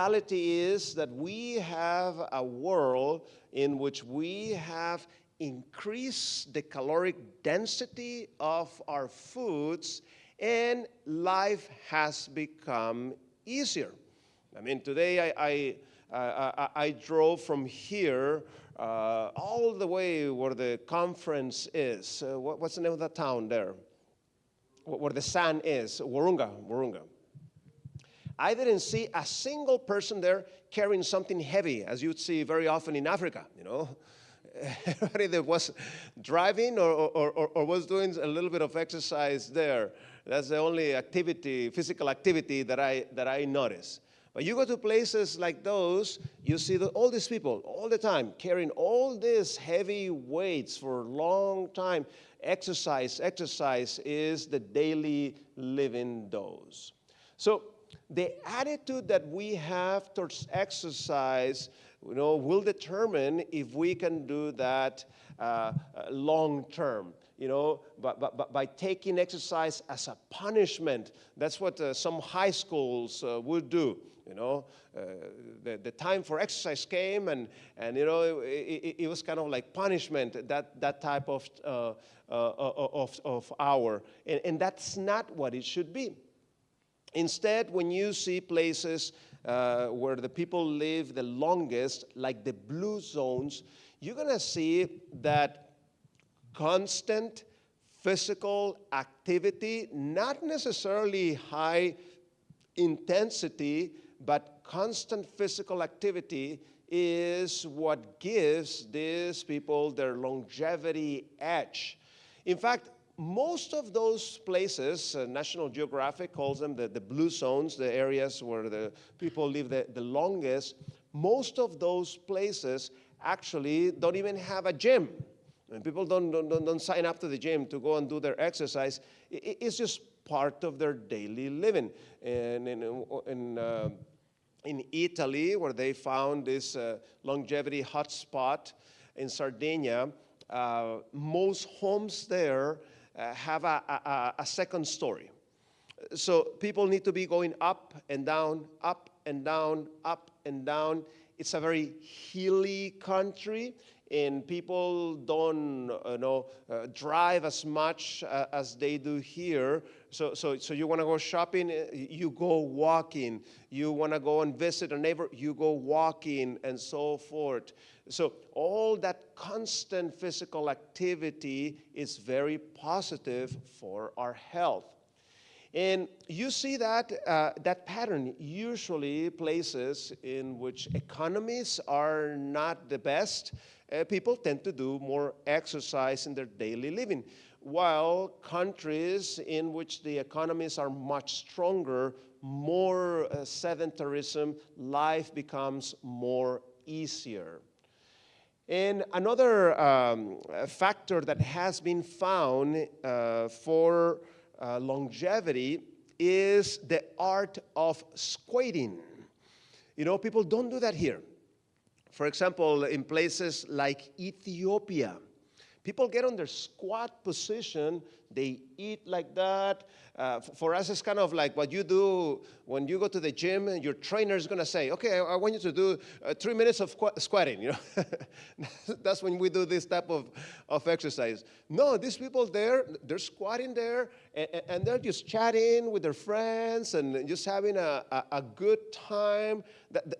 reality is that we have a world in which we have increased the caloric density of our foods, and life has become easier. I mean, today I drove from here all the way where the conference is. What's the name of that town there? Where the sun is, Wahroonga. I didn't see a single person there carrying something heavy, as you'd see very often in Africa, you know. Everybody that was driving or was doing a little bit of exercise there. That's the only activity, physical activity that I noticed. But you go to places like those, you see all these people all the time carrying all these heavy weights for a long time. Exercise is the daily living dose. So the attitude that we have towards exercise, you know, will determine if we can do that long term. You know, by taking exercise as a punishment. That's what some high schools would do. You know, the time for exercise came, and you know, it was kind of like punishment, that type of hour, and that's not what it should be. Instead, when you see places where the people live the longest, like the blue zones, you're gonna see that constant physical activity, not necessarily high intensity, but constant physical activity is what gives these people their longevity edge. In fact, most of those places, National Geographic calls them the blue zones, the areas where the people live the longest, most of those places actually don't even have a gym. And people don't sign up to the gym to go and do their exercise. It's just part of their daily living. And in Italy, where they found this longevity hotspot in Sardinia, most homes there have a second story. So people need to be going up and down, up and down, up and down. It's a very hilly country, and people don't drive as much as they do here. So you want to go shopping, you go walking. You want to go and visit a neighbor, you go walking, and so forth. So all that constant physical activity is very positive for our health. And you see that pattern usually places in which economies are not the best. People tend to do more exercise in their daily living, while countries in which the economies are much stronger, more sedentarism, life becomes more easier. And another factor that has been found for longevity is the art of squatting. You know, people don't do that here. For example, in places like Ethiopia, people get on their squat position, they eat like that. For us, it's kind of like what you do when you go to the gym, and your trainer is going to say, okay, I want you to do 3 minutes of squatting. You know, that's when we do this type of exercise. No, these people there, they're squatting there, and they're just chatting with their friends and just having a good time.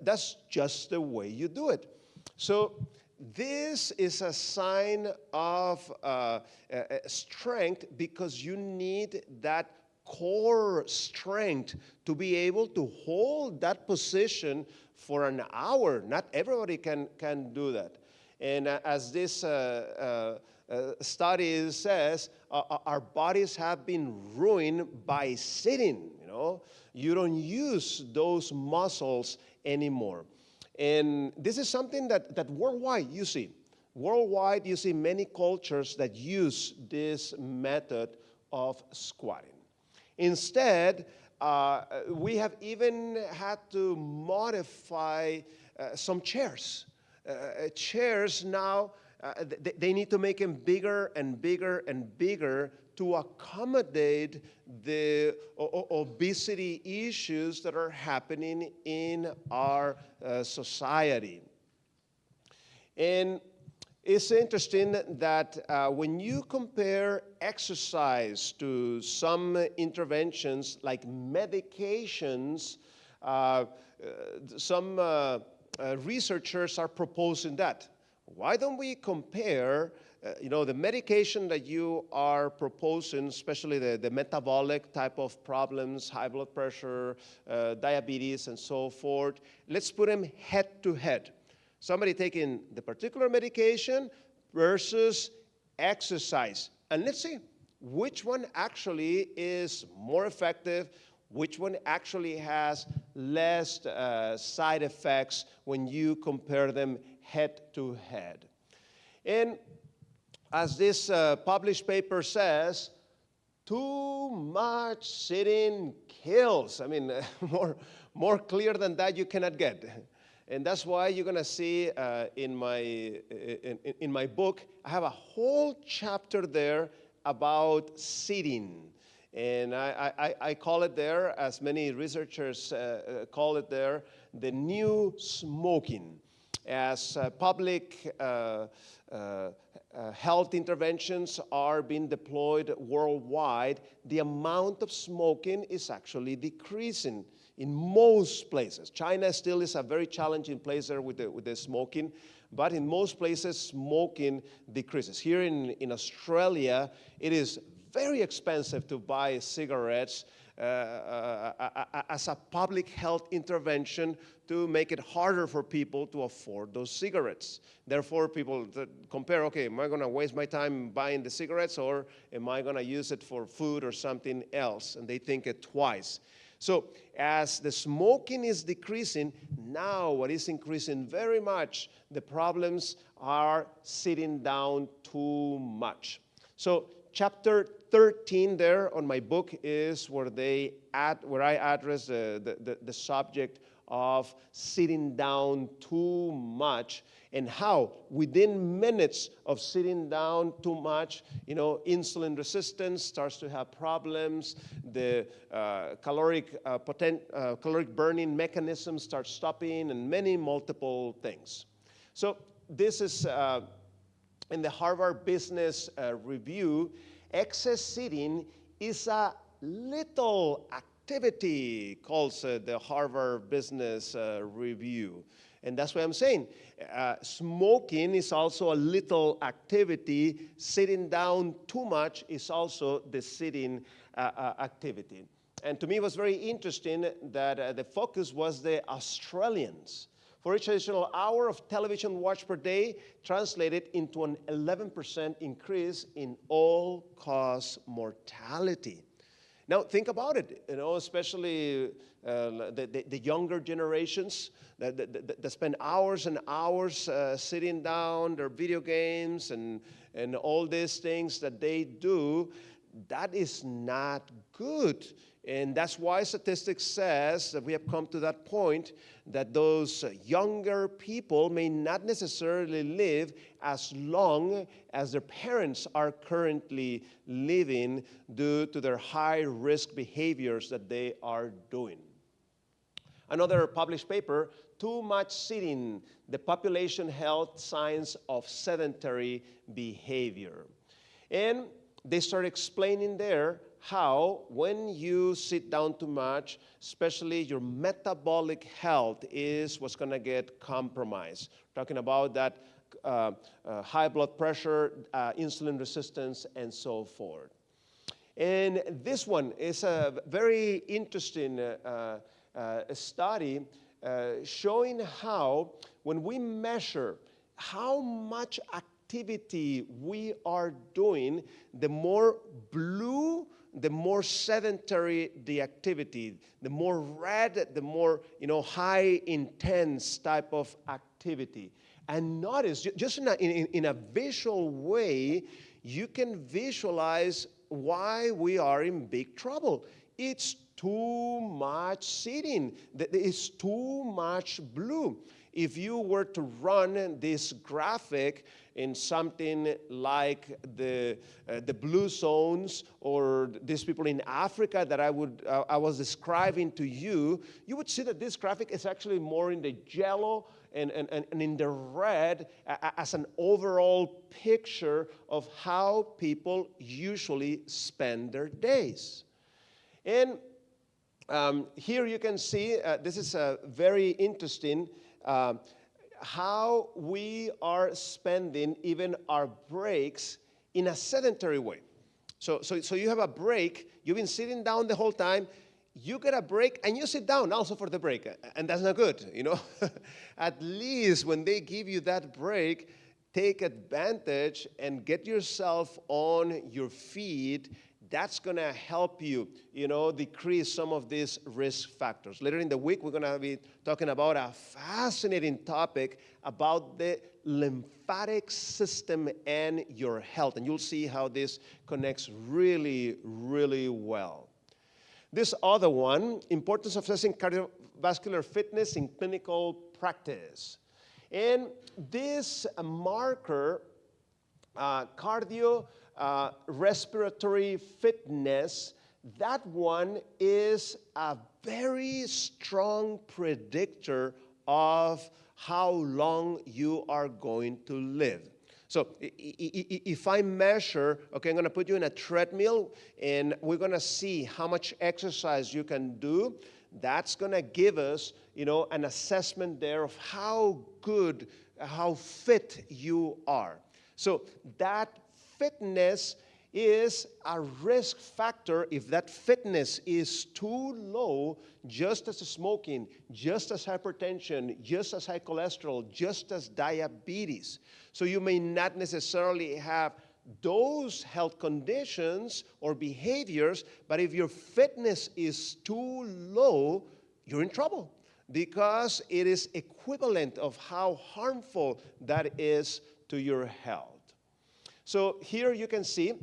That's just the way you do it. So this is a sign of strength, because you need that core strength to be able to hold that position for an hour. Not everybody can do that. And as this study says, our bodies have been ruined by sitting. You know, you don't use those muscles anymore. And this is something that worldwide you see. Worldwide, you see many cultures that use this method of squatting. Instead, we have even had to modify some chairs. Chairs now, they need to make them bigger and bigger and bigger to accommodate the obesity issues that are happening in our society. And it's interesting that when you compare exercise to some interventions like medications, some researchers are proposing that. Why don't we compare the medication that you are proposing, especially the metabolic type of problems, high blood pressure, diabetes, and so forth, let's put them head to head. Somebody taking the particular medication versus exercise. And let's see which one actually is more effective, which one actually has less side effects when you compare them head to head. And as this published paper says, too much sitting kills. I mean, more clear than that you cannot get. And that's why you're going to see in my book, I have a whole chapter there about sitting. And I call it there, as many researchers call it there, the new smoking. As public health interventions are being deployed worldwide, the amount of smoking is actually decreasing in most places. China still is a very challenging place there with the smoking, but in most places, smoking decreases. Here in Australia, it is very expensive to buy cigarettes as a public health intervention to make it harder for people to afford those cigarettes. Therefore, people compare, okay, am I going to waste my time buying the cigarettes, or am I going to use it for food or something else? And they think it twice. So as the smoking is decreasing, now what is increasing very much, the problems are sitting down too much. So chapter 13 there on my book is where I address the subject of sitting down too much, and how within minutes of sitting down too much, insulin resistance starts to have problems, the caloric burning mechanism starts stopping, and multiple things. So this is in the Harvard Business Review. Excess sitting is a little activity, calls the Harvard Business Review. And that's what I'm saying. Smoking is also a little activity. Sitting down too much is also the sitting activity. And to me, it was very interesting that the focus was the Australians. For each additional hour of television watch per day translated into an 11% increase in all-cause mortality. Now, think about it, especially the younger generations that spend hours and hours sitting down, their video games and all these things that they do. That is not good. And that's why statistics says that we have come to that point that those younger people may not necessarily live as long as their parents are currently living due to their high-risk behaviors that they are doing. Another published paper, Too Much Sitting, the Population Health Signs of Sedentary Behavior. And they start explaining there how when you sit down too much, especially your metabolic health is what's going to get compromised. Talking about that high blood pressure, insulin resistance, and so forth. And this one is a very interesting study showing how when we measure how much activity we are doing, the more blue, the more sedentary the activity, the more red, the more high intense type of activity. And notice, just in a visual way, you can visualize why we are in big trouble. It's too much sitting. It's too much blue. If you were to run this graphic in something like the blue zones or these people in Africa that I was describing to you, you would see that this graphic is actually more in the yellow and in the red as an overall picture of how people usually spend their days. And here you can see, this is very interesting, how we are spending even our breaks in a sedentary way. So you have a break, you've been sitting down the whole time, you get a break and you sit down also for the break, and that's not good, you know. At least when they give you that break, take advantage and get yourself on your feet. That's going to help you, decrease some of these risk factors. Later in the week, we're going to be talking about a fascinating topic about the lymphatic system and your health. And you'll see how this connects really, really well. This other one, importance of assessing cardiovascular fitness in clinical practice. And this marker, respiratory fitness, that one is a very strong predictor of how long you are going to live. So if I measure, okay, I'm going to put you in a treadmill and we're going to see how much exercise you can do, that's going to give us, an assessment there of how good, how fit you are. So that fitness is a risk factor. If that fitness is too low, just as smoking, just as hypertension, just as high cholesterol, just as diabetes. So you may not necessarily have those health conditions or behaviors, but if your fitness is too low, you're in trouble because it is equivalent of how harmful that is to your health. So here you can see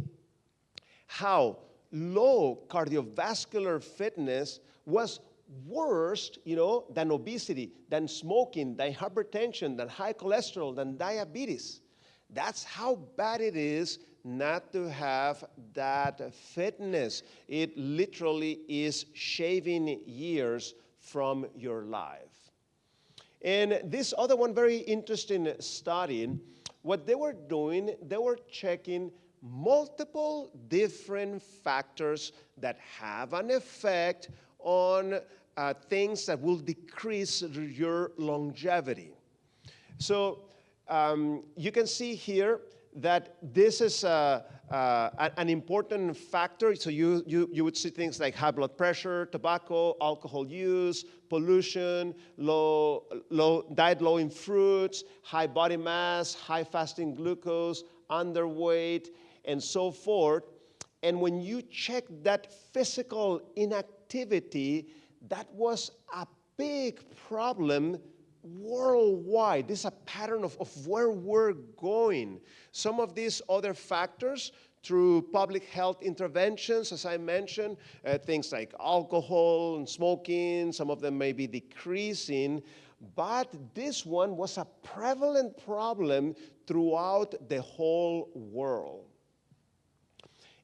how low cardiovascular fitness was worse, than obesity, than smoking, than hypertension, than high cholesterol, than diabetes. That's how bad it is not to have that fitness. It literally is shaving years from your life. And this other one, very interesting study, what they were doing, they were checking multiple different factors that have an effect on things that will decrease your longevity. So you can see here that this is an important factor. So you would see things like high blood pressure, tobacco, alcohol use, pollution, diet low in fruits, high body mass, high fasting glucose, underweight, and so forth. And when you check that physical inactivity, that was a big problem worldwide. This is a pattern of where we're going. Some of these other factors through public health interventions, as I mentioned, things like alcohol and smoking, some of them may be decreasing, but this one was a prevalent problem throughout the whole world.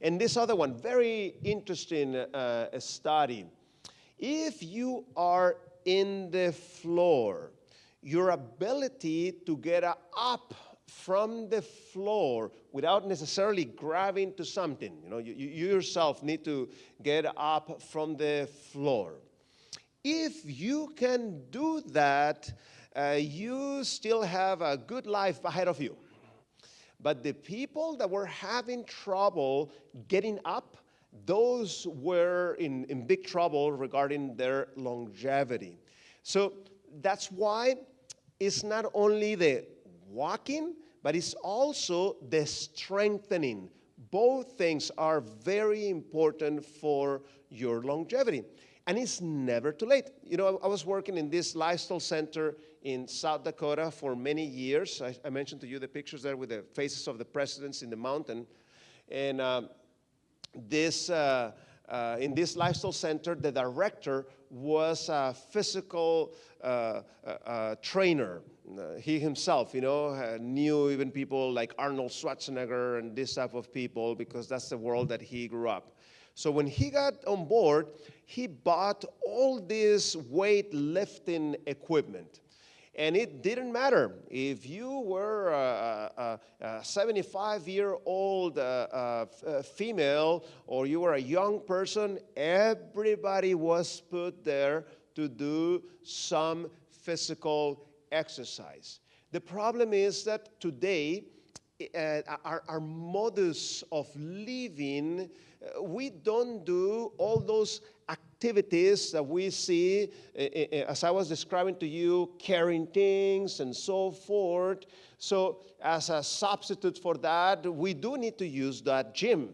And this other one, very interesting study. If you are in the floor, your ability to get up from the floor without necessarily grabbing to something, you yourself need to get up from the floor. If you can do that, you still have a good life ahead of you. But the people that were having trouble getting up, those were in big trouble regarding their longevity. So that's why it's not only the walking, but it's also the strengthening. Both things are very important for your longevity. And it's never too late. I was working in this lifestyle center in South Dakota for many years. I mentioned to you the pictures there with the faces of the presidents in the mountain. And this In this lifestyle center, the director was a physical trainer. He himself, knew even people like Arnold Schwarzenegger and this type of people because that's the world that he grew up. So when he got on board, he bought all this weightlifting equipment. And it didn't matter if you were a 75-year-old female or you were a young person, everybody was put there to do some physical exercise. The problem is that today, our modus of living, we don't do all those activities that we see, as I was describing to you, carrying things and so forth. So as a substitute for that, we do need to use that gym,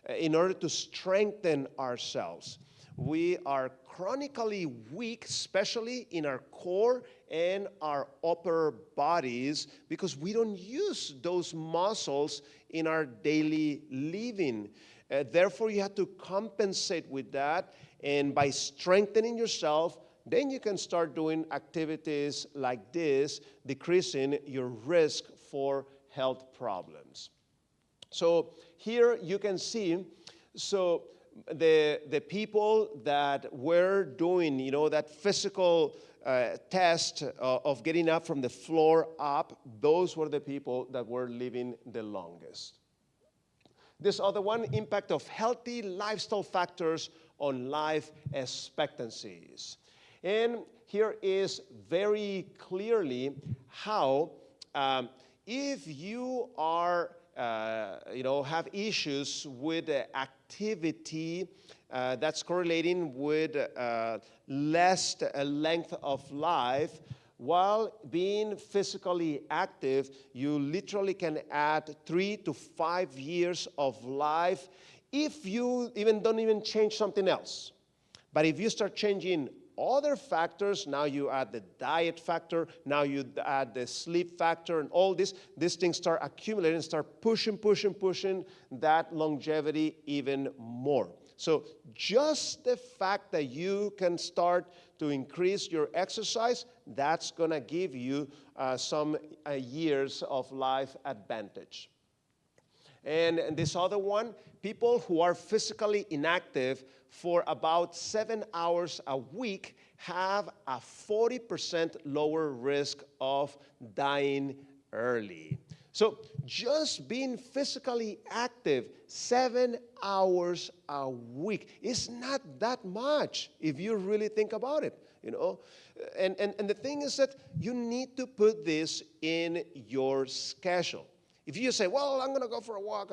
in order to strengthen ourselves. We are chronically weak, especially in our core and our upper bodies, because we don't use those muscles in our daily living. Therefore, you have to compensate with that, and by strengthening yourself, then you can start doing activities like this, decreasing your risk for health problems. So here you can see, so the people that were doing, that physical test of getting up from the floor up, those were the people that were living the longest. This other one, impact of healthy lifestyle factors on life expectancies. And here is very clearly how if you are, have issues with activity that's correlating with less length of life, while being physically active, you literally can add 3 to 5 years of life if you don't even change something else. But if you start changing other factors, now you add the diet factor, now you add the sleep factor, and all these things start accumulating, start pushing that longevity even more. So just the fact that you can start to increase your exercise, that's going to give you some years of life advantage. And this other one, people who are physically inactive for about 7 hours a week have a 40% lower risk of dying early. So just being physically active 7 hours a week is not that much if you really think about it, And the thing is that you need to put this in your schedule. If you say, well, I'm going to go for a walk,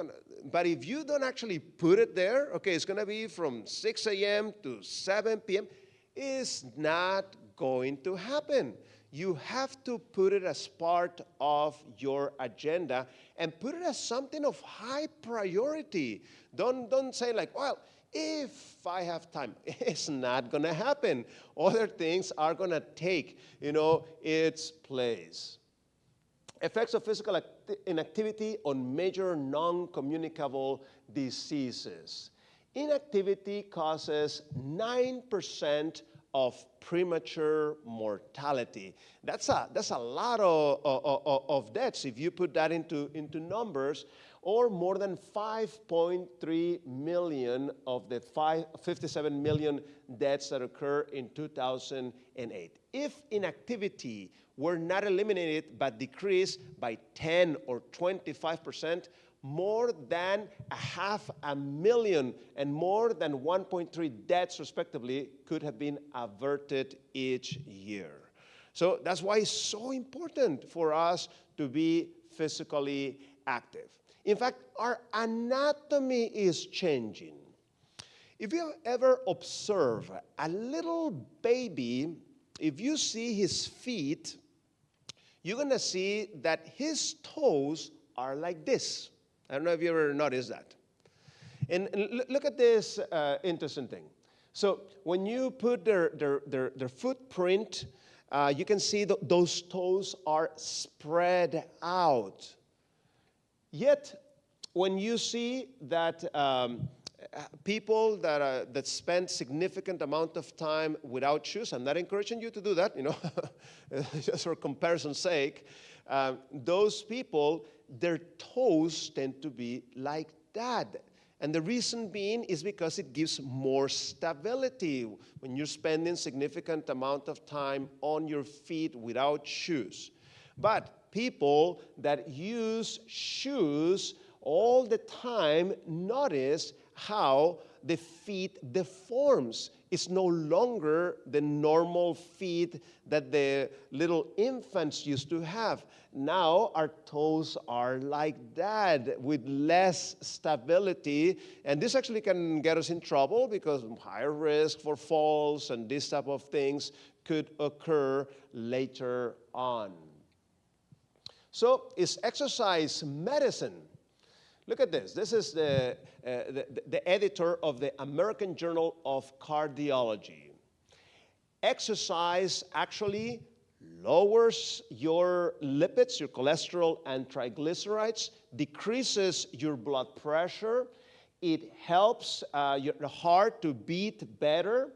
but if you don't actually put it there, okay, it's going to be from 6 a.m. to 7 p.m., it's not going to happen. You have to put it as part of your agenda and put it as something of high priority. Don't say like, well, if I have time. It's not going to happen. Other things are going to take, its place. Effects of physical inactivity on major non-communicable diseases. Inactivity causes 9% of premature mortality. That's a lot of deaths if you put that into numbers, or more than 5.3 million of the 57 million deaths that occur in 2008. If inactivity were not eliminated but decreased by 10 or 25%, more than 500,000 and more than 1.3 deaths, respectively, could have been averted each year. So that's why it's so important for us to be physically active. In fact, our anatomy is changing. If you ever observe a little baby, if you see his feet, you're going to see that his toes are like this. I don't know if you ever noticed that. And look at this interesting thing. So when you put their footprint, you can see those toes are spread out. Yet, when you see that People that spend significant amount of time without shoes, I'm not encouraging you to do that, just for comparison's sake. Those people, their toes tend to be like that. And the reason being is because it gives more stability when you're spending significant amount of time on your feet without shoes. But people that use shoes all the time notice how the feet deforms. It's no longer the normal feet that the little infants used to have. Now our toes are like that with less stability, and this actually can get us in trouble because higher risk for falls and this type of things could occur later on. So is exercise medicine? Look at this. This is the editor of the American Journal of Cardiology. Exercise actually lowers your lipids, your cholesterol and triglycerides, decreases your blood pressure. It helps your heart to beat better.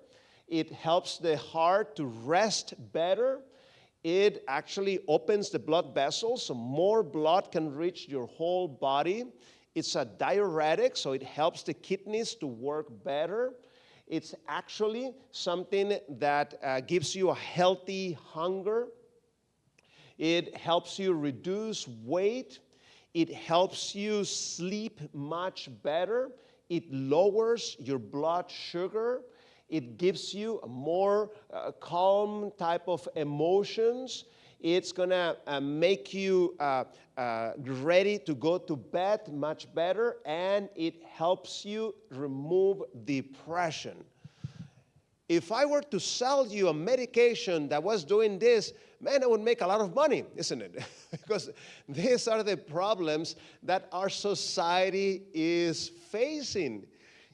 It helps the heart to rest better. It actually opens the blood vessels, so more blood can reach your whole body. It's a diuretic, so it helps the kidneys to work better. It's actually something that gives you a healthy hunger. It helps you reduce weight. It helps you sleep much better. It lowers your blood sugar. It gives you a more calm type of emotions. It's going to make you ready to go to bed much better, and it helps you remove depression. If I were to sell you a medication that was doing this, man, I would make a lot of money, isn't it? Because these are the problems that our society is facing.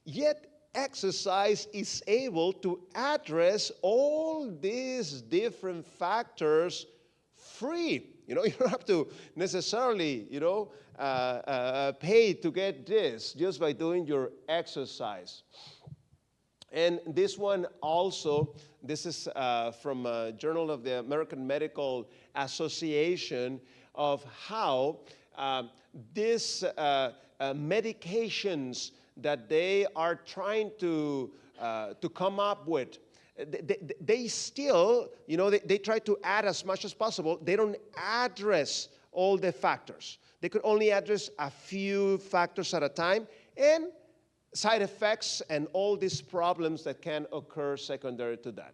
Yet, exercise is able to address all these different factors free. You don't have to necessarily, pay to get this just by doing your exercise. And this one also, this is from a Journal of the American Medical Association, of how these medications that they are trying to come up with, they still, they try to add as much as possible. They don't address all the factors. They could only address a few factors at a time, and side effects and all these problems that can occur secondary to that.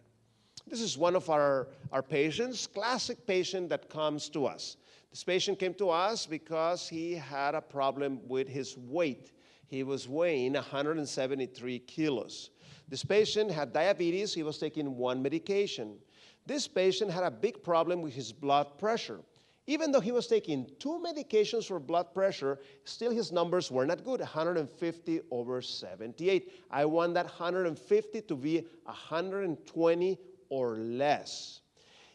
This is one of our patients, classic patient that comes to us. This patient came to us because he had a problem with his weight. He was weighing 173 kilos. This patient had diabetes. He was taking one medication. This patient had a big problem with his blood pressure. Even though he was taking 2 medications for blood pressure, still his numbers were not good, 150/78. I want that 150 to be 120 or less.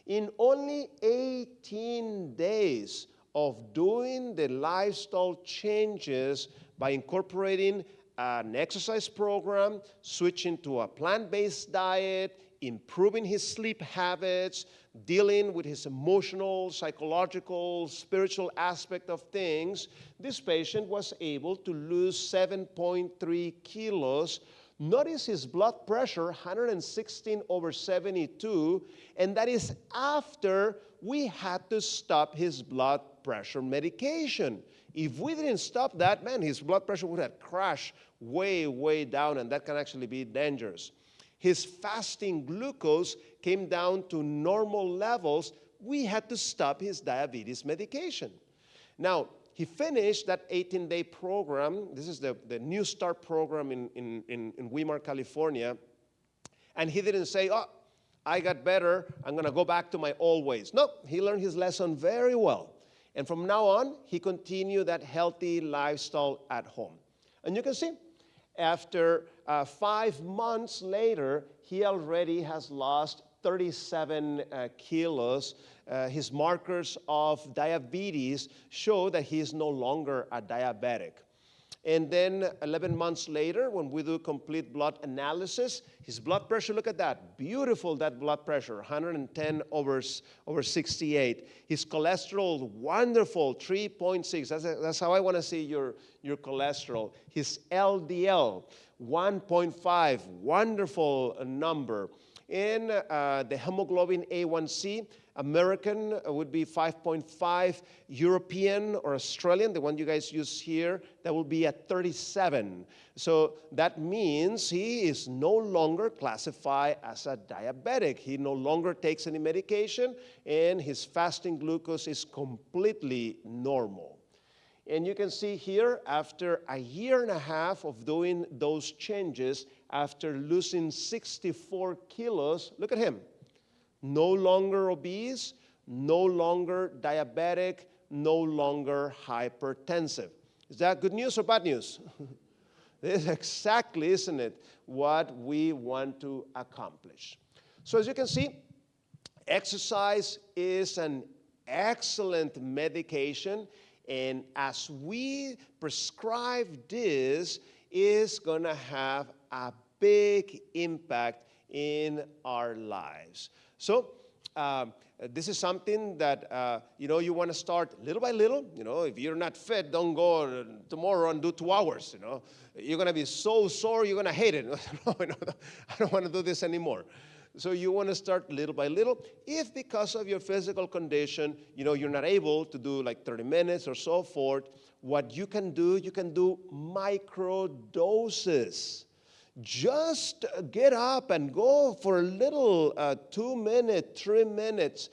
In only 18 days of doing the lifestyle changes by incorporating an exercise program, switching to a plant-based diet, improving his sleep habits, dealing with his emotional, psychological, spiritual aspect of things, this patient was able to lose 7.3 kilos. Notice his blood pressure, 116/72, and that is after we had to stop his blood pressure medication. If we didn't stop that, man, his blood pressure would have crashed way, way down, and that can actually be dangerous. His fasting glucose came down to normal levels. We had to stop his diabetes medication. Now, he finished that 18-day program. This is the New Start program in Weimar, California. And he didn't say, oh, I got better, I'm going to go back to my old ways. No, he learned his lesson very well. And from now on, he continued that healthy lifestyle at home. And you can see, after 5 months later, he already has lost 37 kilos. His markers of diabetes show that he is no longer a diabetic. And then 11 months later, when we do complete blood analysis, his blood pressure, look at that. Beautiful, that blood pressure, 110 over 68. His cholesterol, wonderful, 3.6. That's how I want to see your cholesterol. His LDL, 1.5, wonderful number. And the hemoglobin A1C, American would be 5.5, European or Australian, the one you guys use here, that will be at 37. So that means he is no longer classified as a diabetic. He no longer takes any medication, and his fasting glucose is completely normal. And you can see here, after a year and a half of doing those changes, after losing 64 kilos, look at him. No longer obese, no longer diabetic, no longer hypertensive. Is that good news or bad news? This is exactly, isn't it, what we want to accomplish. So as you can see, exercise is an excellent medication, and as we prescribe this, is going to have a big impact in our lives. So this is something that, you want to start little by little. If you're not fit, don't go tomorrow and do 2 hours. You're going to be so sore, you're going to hate it. No, I don't want to do this anymore. So you want to start little by little. If because of your physical condition, you're not able to do like 30 minutes or so forth, what you can do micro doses. Just get up and go for a little 2 minutes, 3 minutes.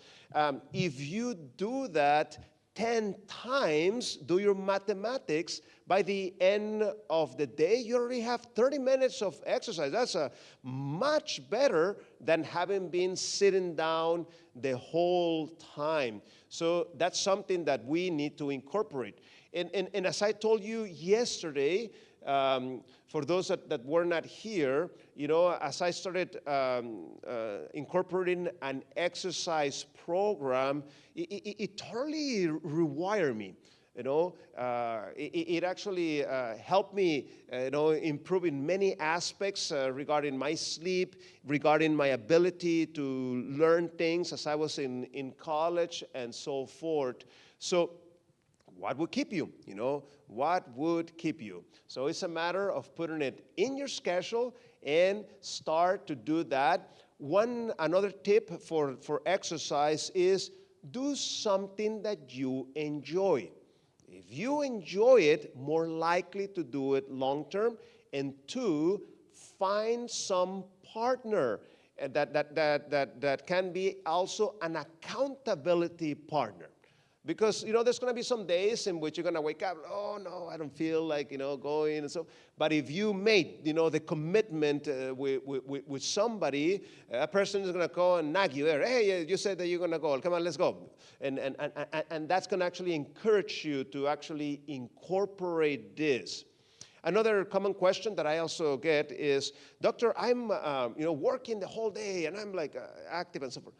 If you do that 10 times, do your mathematics, by the end of the day, you already have 30 minutes of exercise. That's much better than having been sitting down the whole time. So that's something that we need to incorporate. And as I told you yesterday, for those that were not here, as I started incorporating an exercise program, it totally rewired me. It actually helped me, improve in many aspects regarding my sleep, regarding my ability to learn things as I was in college and so forth. So what would keep you? What would keep you? So it's a matter of putting it in your schedule and start to do that. Another tip for exercise is do something that you enjoy. If you enjoy it, more likely to do it long term. And 2, find some partner that can be also an accountability partner. Because, there's going to be some days in which you're going to wake up, oh, no, I don't feel like, going. And so, but if you made, the commitment with somebody, a person is going to go and nag you there. Hey, you said that you're going to go. Come on, let's go. And that's going to actually encourage you to actually incorporate this. Another common question that I also get is, Doctor, I'm, working the whole day, and I'm like active and so forth.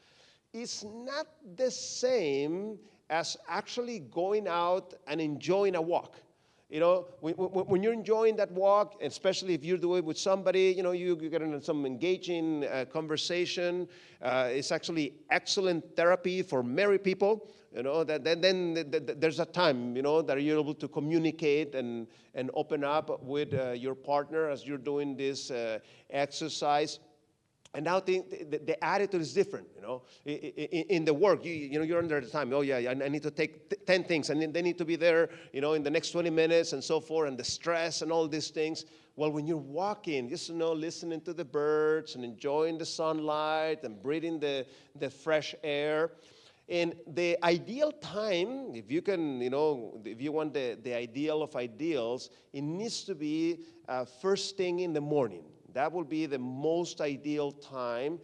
It's not the same as actually going out and enjoying a walk. When you're enjoying that walk, especially if you're doing it with somebody, you get in some engaging conversation. It's actually excellent therapy for married people. Then there's a time, that you're able to communicate and open up with your partner as you're doing this exercise. And now the attitude is different, In the work, you're under the time. Oh, yeah, I need to take 10 things, and they need to be there, in the next 20 minutes and so forth, and the stress and all these things. Well, when you're walking, just, listening to the birds and enjoying the sunlight and breathing the fresh air. And the ideal time, if you can, if you want the ideal of ideals, it needs to be first thing in the morning. That will be the most ideal time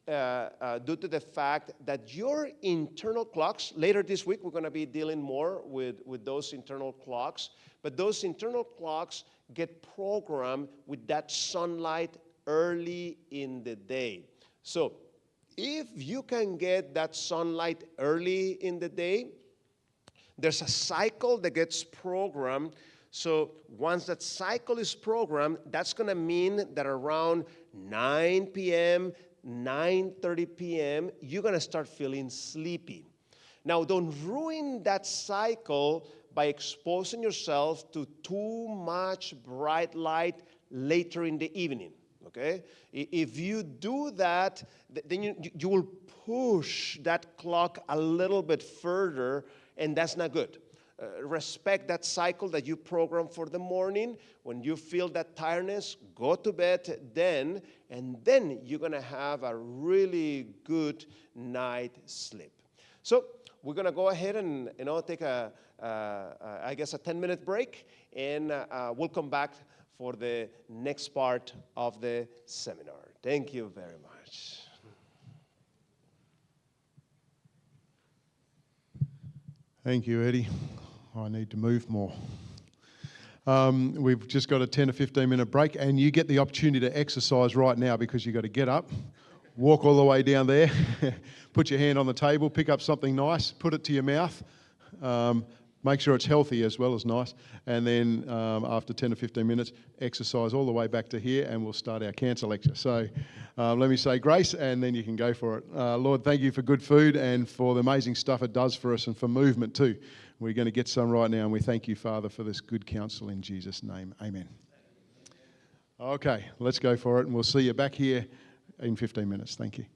due to the fact that your internal clocks, later this week we're going to be dealing more with those internal clocks, but those internal clocks get programmed with that sunlight early in the day. So if you can get that sunlight early in the day, there's a cycle that gets programmed So once that cycle is programmed, that's going to mean that around 9 p.m., 9:30 p.m., you're going to start feeling sleepy. Now, don't ruin that cycle by exposing yourself to too much bright light later in the evening. Okay? If you do that, then you will push that clock a little bit further, and that's not good. Respect that cycle that you program for the morning. When you feel that tiredness, go to bed then, and then you're going to have a really good night sleep. So we're going to go ahead and take I guess a 10-minute break, and we'll come back for the next part of the seminar. Thank you very much. Thank you, Eddie. I need to move more. We've just got a 10 or 15-minute break, and you get the opportunity to exercise right now because you've got to get up, walk all the way down there, put your hand on the table, pick up something nice, put it to your mouth, make sure it's healthy as well as nice, and then after 10 or 15 minutes, exercise all the way back to here, and we'll start our cancer lecture. So let me say grace, and then you can go for it. Lord, thank you for good food and for the amazing stuff it does for us and for movement too. We're going to get some right now, and we thank you, Father, for this good counsel in Jesus' name. Amen. Okay, let's go for it, and we'll see you back here in 15 minutes. Thank you.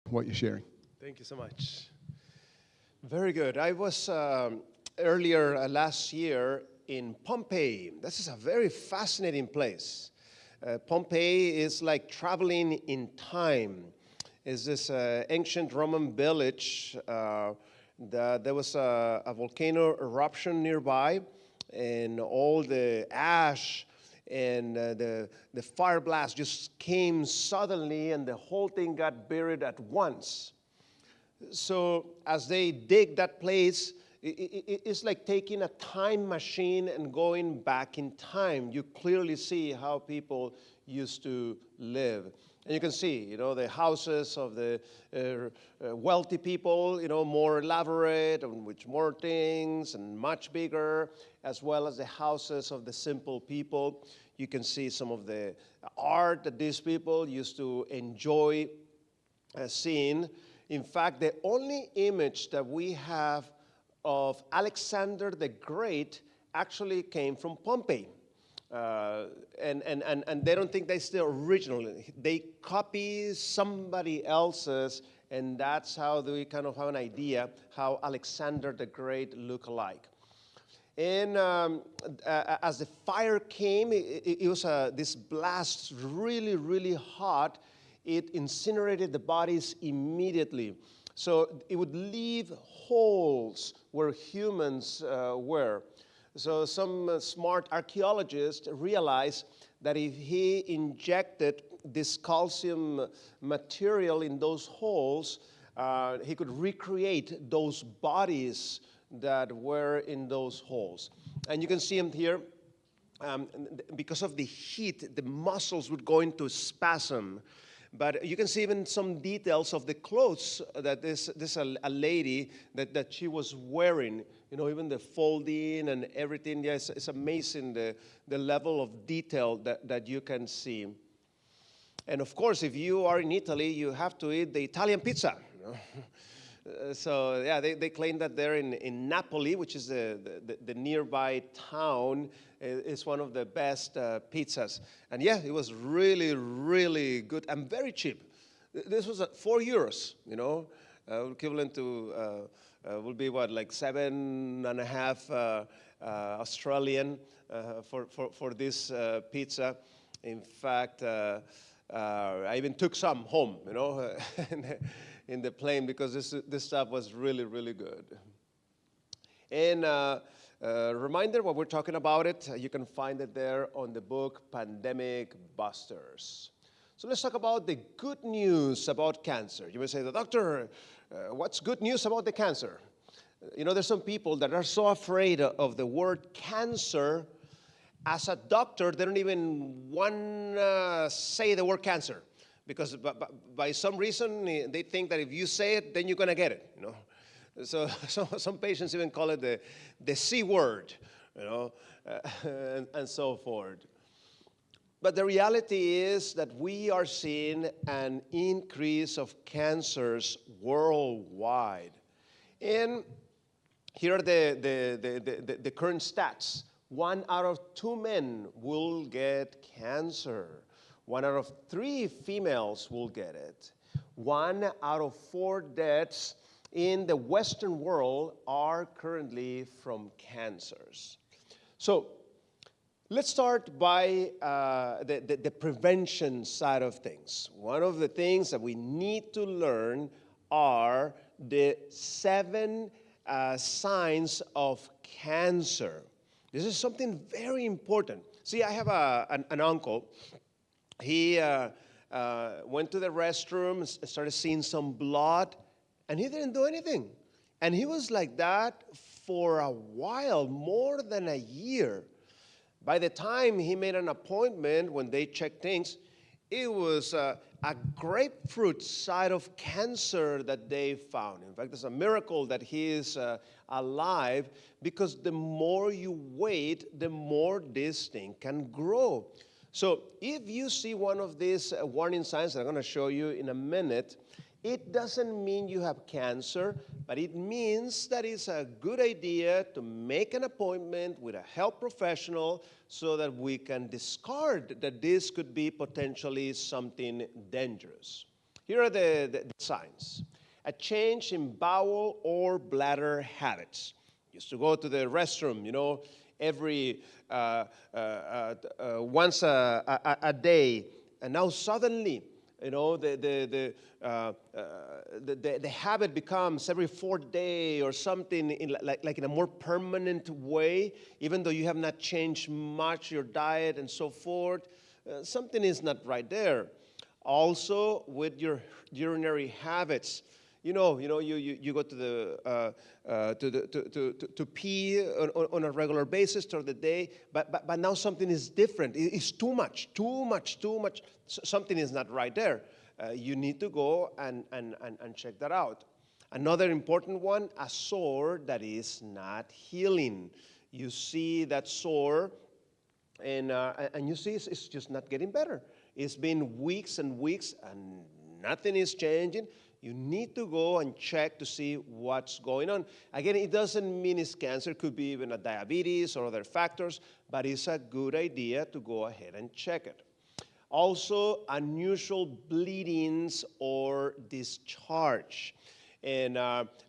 what you're sharing. Thank you so much. Very good. I was earlier last year in Pompeii. This is a very fascinating place. Pompeii is like traveling in time. It's this ancient Roman village. There was a volcano eruption nearby, and all the ash and the fire blast just came suddenly, and the whole thing got buried at once. So as they dig that place, it's like taking a time machine and going back in time. You clearly see how people used to live. And you can see, the houses of the wealthy people, more elaborate and with more things and much bigger, as well as the houses of the simple people. You can see some of the art that these people used to enjoy seeing. In fact, the only image that we have of Alexander the Great actually came from Pompeii. And they don't think that's the original. They copy somebody else's, and that's how they kind of have an idea how Alexander the Great looked like. And as the fire came, it was this blast, really, really hot. It incinerated the bodies immediately. So it would leave holes where humans were. So some smart archaeologists realized that if he injected this calcium material in those holes, he could recreate those bodies that were in those holes. And you can see him here. Because of the heat, the muscles would go into spasm. But you can see even some details of the clothes that this a lady that she was wearing. Even the folding and everything. Yes, it's amazing the level of detail that you can see. And of course, if you are in Italy, you have to eat the Italian pizza. So yeah, they claim that they're in Napoli, which is the nearby town. It's one of the best pizzas. And yeah, it was really, really good and very cheap. This was at €4, equivalent to, will be what, like 7.5 Australian for this pizza. In fact, I even took some home, in the plane, because this stuff was really, really good. And reminder, what we're talking about it, you can find it there on the book Pandemic Busters. So let's talk about the good news about cancer. You may say, Doctor, what's good news about the cancer? There's some people that are so afraid of the word cancer. As a doctor, they don't even want to say the word cancer, because by some reason they think that if you say it, then you're going to get it. So some patients even call it the C word, and so forth. But the reality is that we are seeing an increase of cancers worldwide. And here are the current stats. 1 out of 2 men will get cancer. 1 out of 3 females will get it. 1 out of 4 deaths in the Western world are currently from cancers. So let's start by the prevention side of things. One of the things that we need to learn are the 7 signs of cancer. This is something very important. See, I have an uncle. He went to the restroom and started seeing some blood, and he didn't do anything. And he was like that for a while, more than a year. By the time he made an appointment, when they checked things, it was a grapefruit side of cancer that they found. In fact, it's a miracle that he is alive, because the more you wait, the more this thing can grow. So if you see one of these warning signs that I'm going to show you in a minute, it doesn't mean you have cancer, but it means that it's a good idea to make an appointment with a health professional so that we can discard that this could be potentially something dangerous. Here are the signs. A change in bowel or bladder habits. Used to go to the restroom, every once a day, and now suddenly, the habit becomes every fourth day or something, like in a more permanent way, even though you have not changed much your diet and so forth. Something is not right there. Also, with your urinary habits. You go to the to pee on a regular basis throughout the day, but now something is different. It's too much. Something is not right there. You need to go and check that out. Another important one: a sore that is not healing. You see that sore, and you see it's just not getting better. It's been weeks and weeks, and nothing is changing. You need to go and check to see what's going on. Again, it doesn't mean it's cancer. It could be even a diabetes or other factors, but it's a good idea to go ahead and check it. Also, unusual bleedings or discharge. And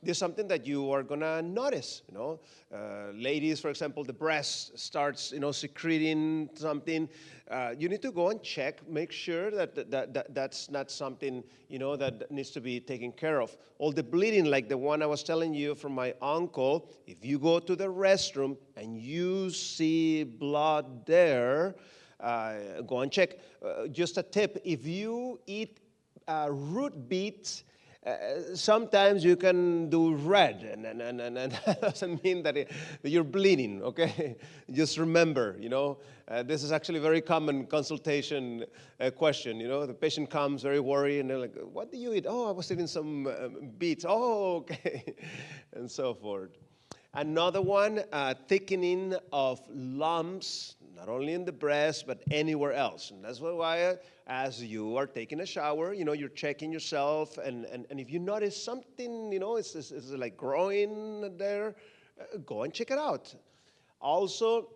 this is something that you are going to notice. Ladies, for example, the breast starts, secreting something. You need to go and check, make sure that's not something, that needs to be taken care of. All the bleeding, like the one I was telling you from my uncle, if you go to the restroom and you see blood there, go and check. Just a tip: if you eat root beets, sometimes you can do red, and that doesn't mean that you're bleeding, okay? Just remember, this is actually a very common consultation question. The patient comes very worried, and they're like, what do you eat? Oh, I was eating some beets. Oh, okay, and so forth. Another one, thickening of lumps, not only in the breast, but anywhere else. And that's why, as you are taking a shower, you're checking yourself. And if you notice something, it's like growing there, go and check it out. Also,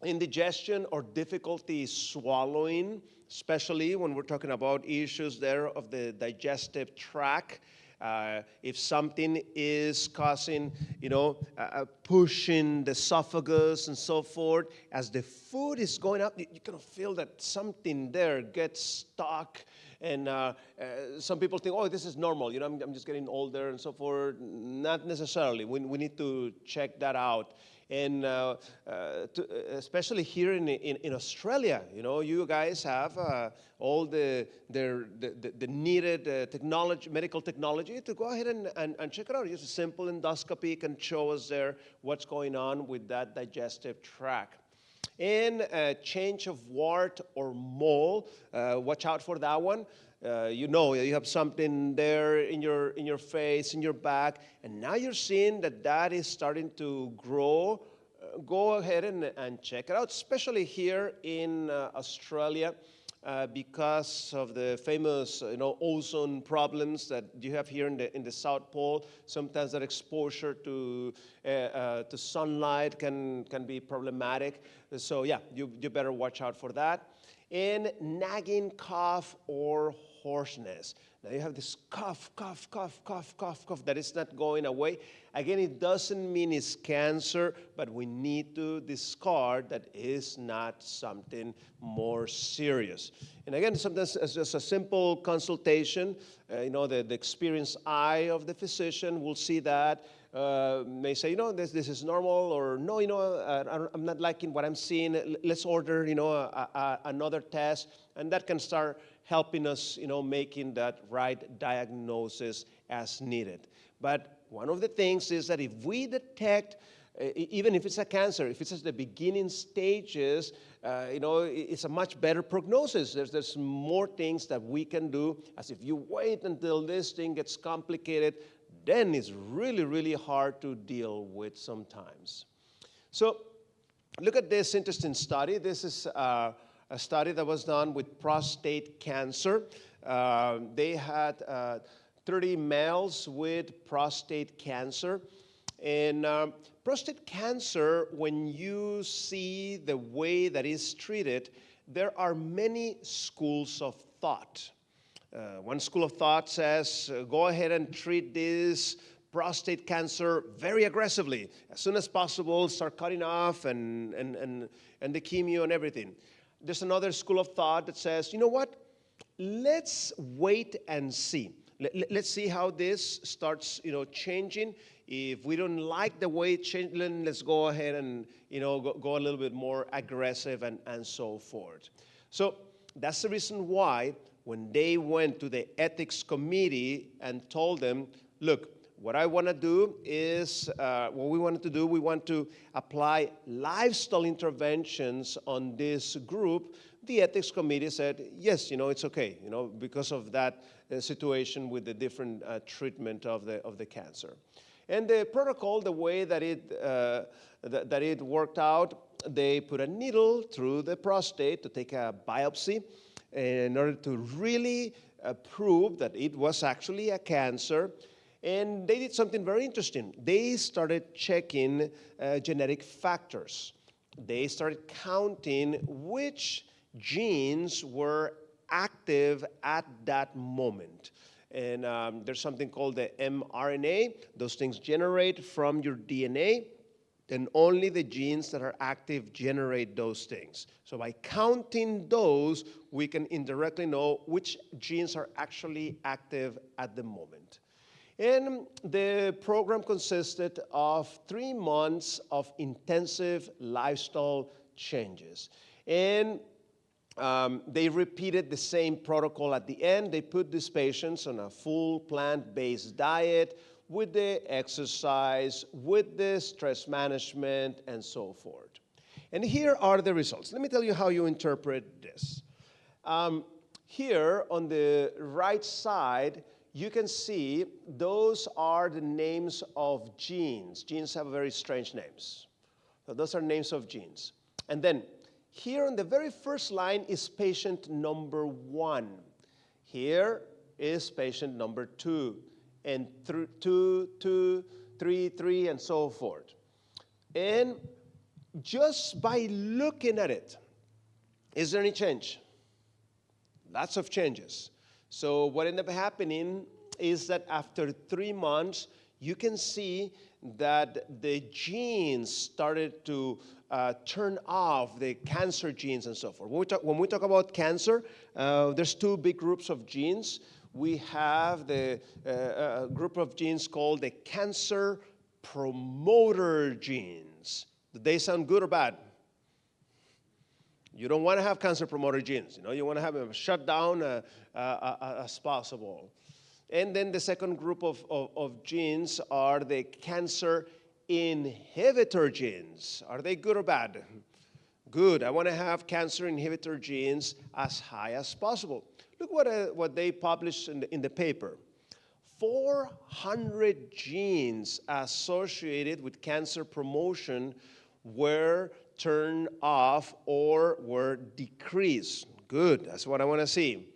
indigestion or difficulty swallowing, especially when we're talking about issues there of the digestive tract. If something is causing, pushing the esophagus and so forth, as the food is going up, you kind of feel that something there gets stuck. And some people think, oh, this is normal. I'm just getting older and so forth. Not necessarily. We need to check that out. And especially here in Australia, you guys have all the needed technology, medical technology, to go ahead and check it out. Just a simple endoscopy can show us there what's going on with that digestive tract. And change of wart or mole, watch out for that one. You have something there in your face, in your back, and now you're seeing that is starting to grow. Go ahead and check it out, especially here in Australia, because of the famous ozone problems that you have here in the South Pole. Sometimes that exposure to sunlight can be problematic. So yeah, you better watch out for that. And nagging cough or hoarseness. Now you have this cough that is not going away. Again, it doesn't mean it's cancer, but we need to discard that is not something more serious. And again, sometimes it's just a simple consultation. The experienced eye of the physician will see that. May say, this is normal, or no, I'm not liking what I'm seeing. Let's order, another test, and that can start helping us, making that right diagnosis as needed. But one of the things is that if we detect, even if it's a cancer, if it's at the beginning stages, it's a much better prognosis. There's more things that we can do, as if you wait until this thing gets complicated, then it's really, really hard to deal with sometimes. So look at this interesting study. This is a study that was done with prostate cancer. They had 30 males with prostate cancer. And prostate cancer, when you see the way that it's treated, there are many schools of thought. One school of thought says, go ahead and treat this prostate cancer very aggressively. As soon as possible, start cutting off and the chemo and everything. There's another school of thought that says, you know what? Let's wait and see. Let's see how this starts, changing. If we don't like the way it changed, then let's go ahead and, go a little bit more aggressive and so forth. So that's the reason why when they went to the ethics committee and told them, look, what I want to do is, we want to apply lifestyle interventions on this group. The ethics committee said, yes, it's okay, because of that situation with the different treatment of the cancer. And the protocol, the way that it worked out, they put a needle through the prostate to take a biopsy in order to really prove that it was actually a cancer. And they did something very interesting. They started checking genetic factors. They started counting which genes were active at that moment. And there's something called the mRNA. Those things generate from your DNA, and only the genes that are active generate those things. So by counting those, we can indirectly know which genes are actually active at the moment. And the program consisted of 3 months of intensive lifestyle changes. And they repeated the same protocol at the end. They put these patients on a full plant-based diet with the exercise, with the stress management, and so forth. And here are the results. Let me tell you how you interpret this. Here on the right side, you can see those are the names of genes. Genes have very strange names. So those are names of genes. And then here on the very first line is patient number 1. Here is patient number 2. And 2, 2, 3, 3, and so forth. And just by looking at it, is there any change? Lots of changes. So what ended up happening is that after 3 months, you can see that the genes started to turn off, the cancer genes and so forth. When we talk about cancer, there's 2 big groups of genes. We have the group of genes called the cancer promoter genes. Do they sound good or bad? You don't want to have cancer promoter genes. You want to have them shut down as possible. And then the second group of genes are the cancer inhibitor genes. Are they good or bad? Good. I want to have cancer inhibitor genes as high as possible. Look what they published in the paper. 400 genes associated with cancer promotion were turned off or were decreased. Good, that's what I want to see.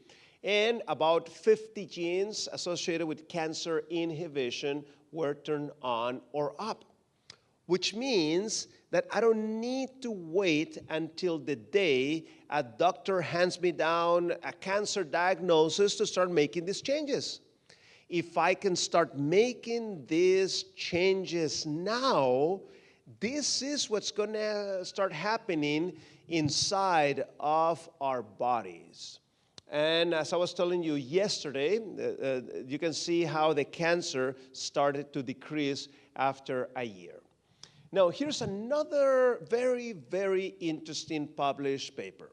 And about 50 genes associated with cancer inhibition were turned on or up, which means that I don't need to wait until the day a doctor hands me down a cancer diagnosis to start making these changes. If I can start making these changes now, this is what's going to start happening inside of our bodies. And as I was telling you yesterday, you can see how the cancer started to decrease after a year. Now, here's another very, very interesting published paper.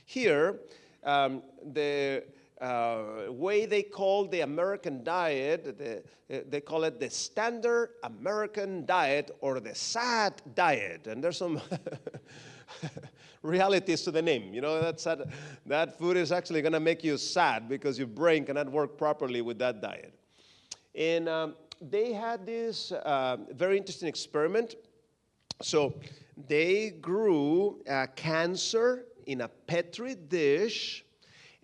Here, the way they call the American diet, they call it the Standard American Diet or the SAD diet. And there's some realities to the name. That food is actually going to make you sad because your brain cannot work properly with that diet. And they had this very interesting experiment. So they grew cancer in a Petri dish,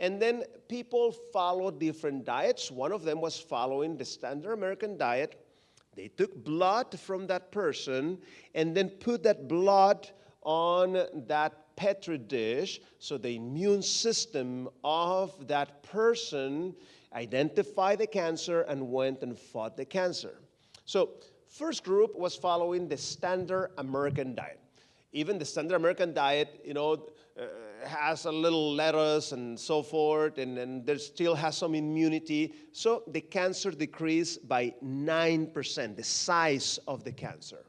and then people followed different diets. One of them was following the Standard American Diet. They took blood from that person and then put that blood on that Petri dish, so the immune system of that person identified the cancer and went and fought the cancer. So first group was following the standard American diet. Even the standard American diet, has a little lettuce and so forth, and there still has some immunity. So the cancer decreased by 9%, the size of the cancer.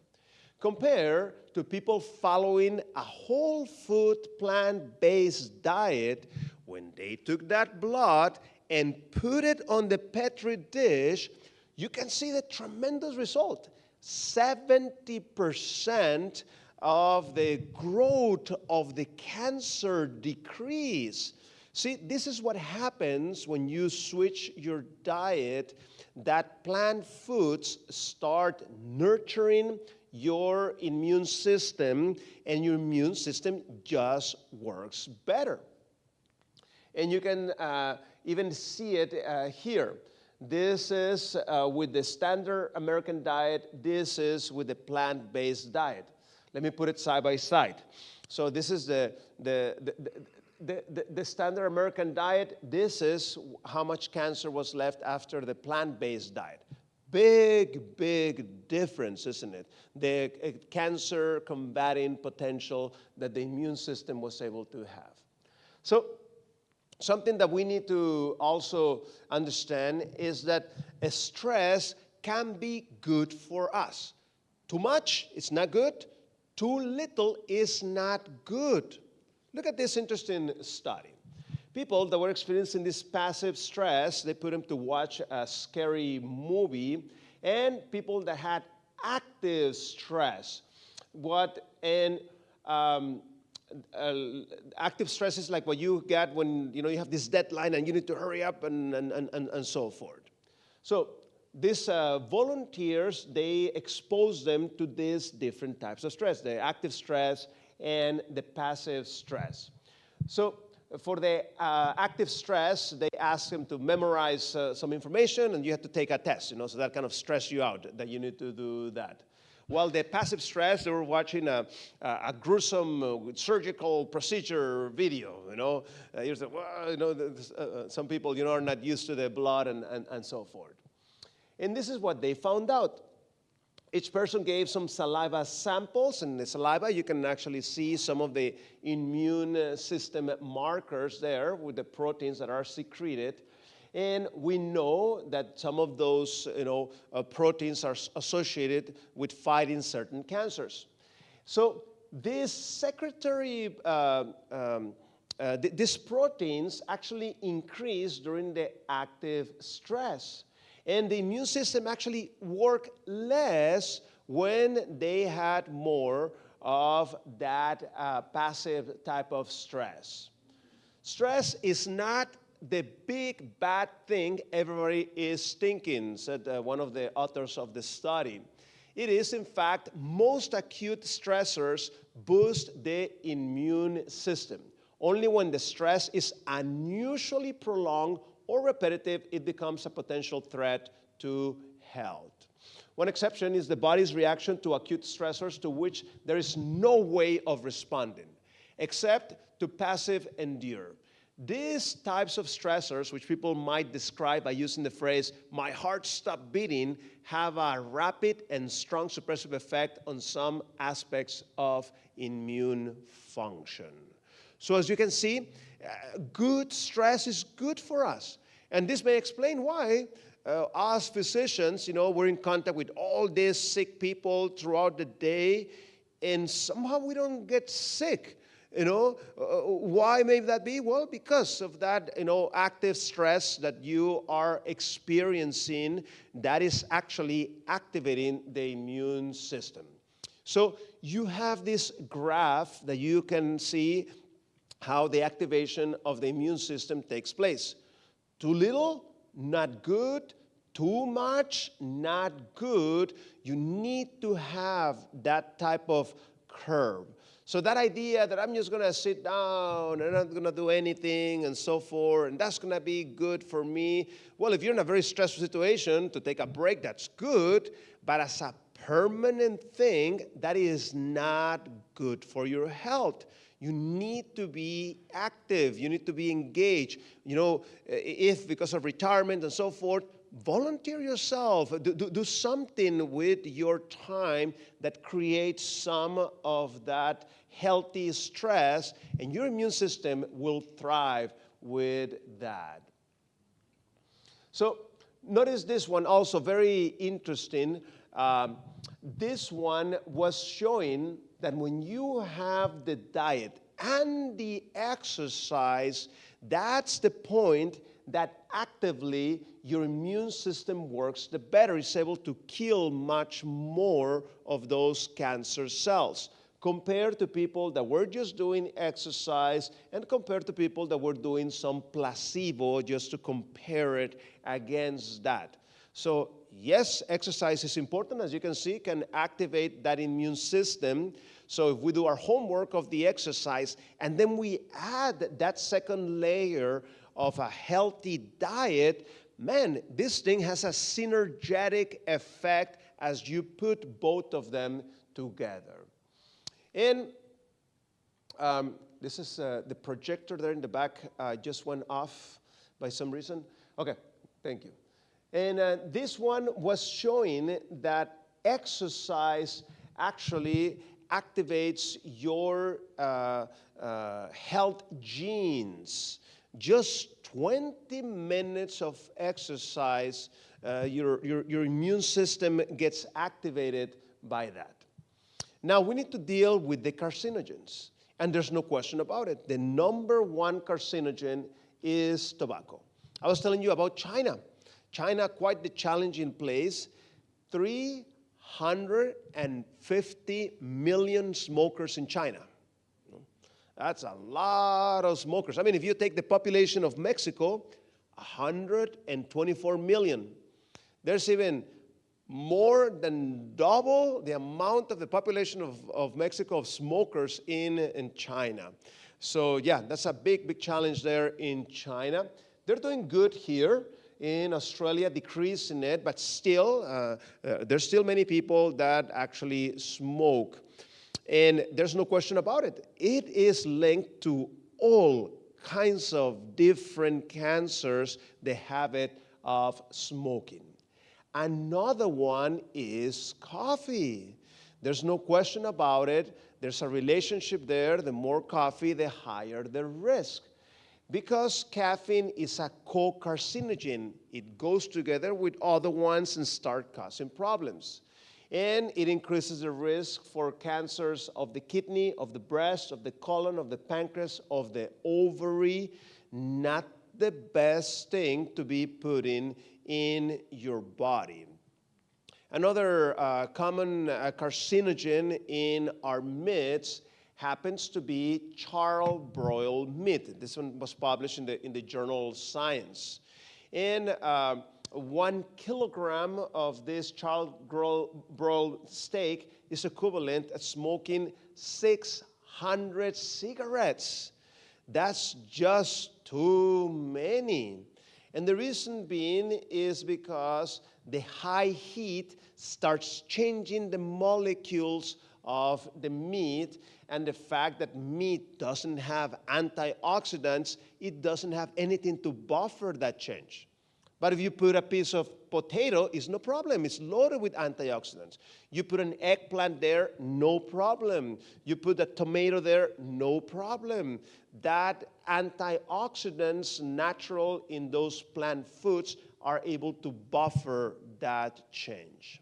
Compare to people following a whole food plant-based diet. When they took that blood and put it on the Petri dish, you can see the tremendous result. 70% of the growth of the cancer decrease. See, this is what happens when you switch your diet, that plant foods start nurturing your immune system, and your immune system just works better. And you can even see it here. This is with the standard American diet. This is with the plant-based diet. Let me put it side by side. So this is the standard American diet. This is how much cancer was left after the plant-based diet. Big, big difference, isn't it? The cancer combating potential that the immune system was able to have. So something that we need to also understand is that stress can be good for us. Too much is not good. Too little is not good. Look at this interesting study. People that were experiencing this passive stress, they put them to watch a scary movie, and people that had active stress. Active stress is like what you get when you have this deadline and you need to hurry up and so forth. So these volunteers, they expose them to these different types of stress, the active stress and the passive stress. So for the active stress, they ask them to memorize some information, and you have to take a test, so that kind of stress you out, that you need to do that. While the passive stress, they were watching a gruesome surgical procedure video, You say, well, some people, are not used to the blood and so forth. And this is what they found out. Each person gave some saliva samples. In the saliva, you can actually see some of the immune system markers there with the proteins that are secreted. And we know that some of those, proteins are associated with fighting certain cancers. So this these proteins actually increase during the active stress. And the immune system actually worked less when they had more of that passive type of stress. Stress is not the big bad thing everybody is thinking, said one of the authors of the study. It is, in fact, most acute stressors boost the immune system. Only when the stress is unusually prolonged or repetitive, it becomes a potential threat to health. One exception is the body's reaction to acute stressors to which there is no way of responding, except to passive endure. These types of stressors, which people might describe by using the phrase, my heart stopped beating, have a rapid and strong suppressive effect on some aspects of immune function. So as you can see, good stress is good for us. And this may explain why us physicians, we're in contact with all these sick people throughout the day, and somehow we don't get sick. Why may that be? Well, because of that, active stress that you are experiencing that is actually activating the immune system. So you have this graph that you can see how the activation of the immune system takes place. Too little, not good. Too much, not good. You need to have that type of curve. So that idea that I'm just going to sit down and I'm not going to do anything and so forth, and that's going to be good for me. Well, if you're in a very stressful situation, to take a break, that's good. But as a permanent thing, that is not good for your health. You need to be active. You need to be engaged. You know, if because of retirement and so forth, volunteer yourself. Do something with your time that creates some of that healthy stress, and your immune system will thrive with that. So notice this one also, very interesting. This one was showing that when you have the diet and the exercise, that's the point that actively your immune system works the better. It's able to kill much more of those cancer cells compared to people that were just doing exercise and compared to people that were doing some placebo, just to compare it against that. So yes, exercise is important. As you can see, can activate that immune system. So if we do our homework of the exercise and then we add that second layer of a healthy diet, man, this thing has a synergetic effect as you put both of them together. And this is the projector there in the back just went off by some reason. Okay, thank you. And this one was showing that exercise actually activates your health genes. Just 20 minutes of exercise, your immune system gets activated by that. Now, we need to deal with the carcinogens, and there's no question about it. The number one carcinogen is tobacco. I was telling you about China. China, quite the challenging place. 350 million smokers in China. That's a lot of smokers. I mean, if you take the population of Mexico, 124 million. There's even more than double the amount of the population of Mexico of smokers in China. So yeah, that's a big challenge there in China. They're doing good here. In Australia, decrease in it, but still, there's still many people that actually smoke. And there's no question about it. It is linked to all kinds of different cancers, the habit of smoking. Another one is coffee. There's no question about it. There's a relationship there. The more coffee, the higher the risk. Because caffeine is a co-carcinogen, it goes together with other ones and start causing problems. And it increases the risk for cancers of the kidney, of the breast, of the colon, of the pancreas, of the ovary. Not the best thing to be putting in your body. Another common carcinogen in our midst happens to be charbroiled meat. This one was published in the journal Science. And 1 kilogram of this charbroiled steak is equivalent to smoking 600 cigarettes. That's just too many. And the reason being is because the high heat starts changing the molecules of the meat, and the fact that meat doesn't have antioxidants, it doesn't have anything to buffer that change. But if you put a piece of potato, it's no problem. It's loaded with antioxidants. You put an eggplant there, no problem. You put a tomato there, no problem. That antioxidants natural in those plant foods are able to buffer that change.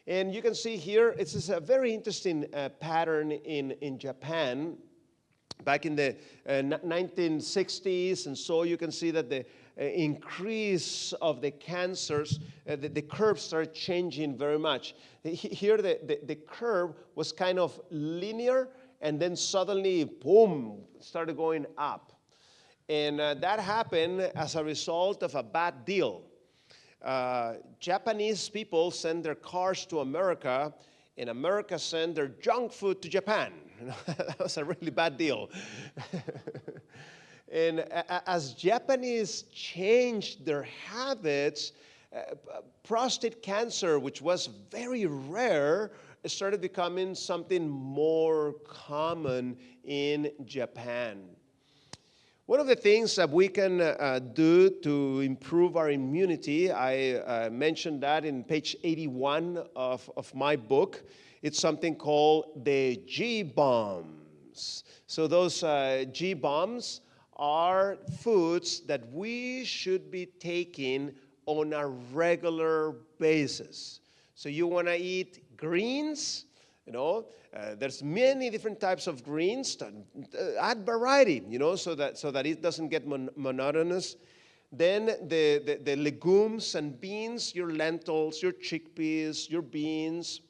And you can see here, it's a very interesting pattern in Japan back in the 1960s. And so you can see that the increase of the cancers, the curve started changing very much. Here, the curve was kind of linear, and then suddenly, boom, started going up. And that happened as a result of a bad deal. Japanese people send their cars to America, and America sent their junk food to Japan. That was a really bad deal. And as Japanese changed their habits, prostate cancer, which was very rare, started becoming something more common in Japan. One of the things that we can do to improve our immunity, I mentioned that in page 81 of my book. It's something called the G-bombs. So those G-bombs are foods that we should be taking on a regular basis. So you want to eat greens, there's many different types of greens. Add variety, so that it doesn't get monotonous. Then the legumes and beans, your lentils, your chickpeas, your beans.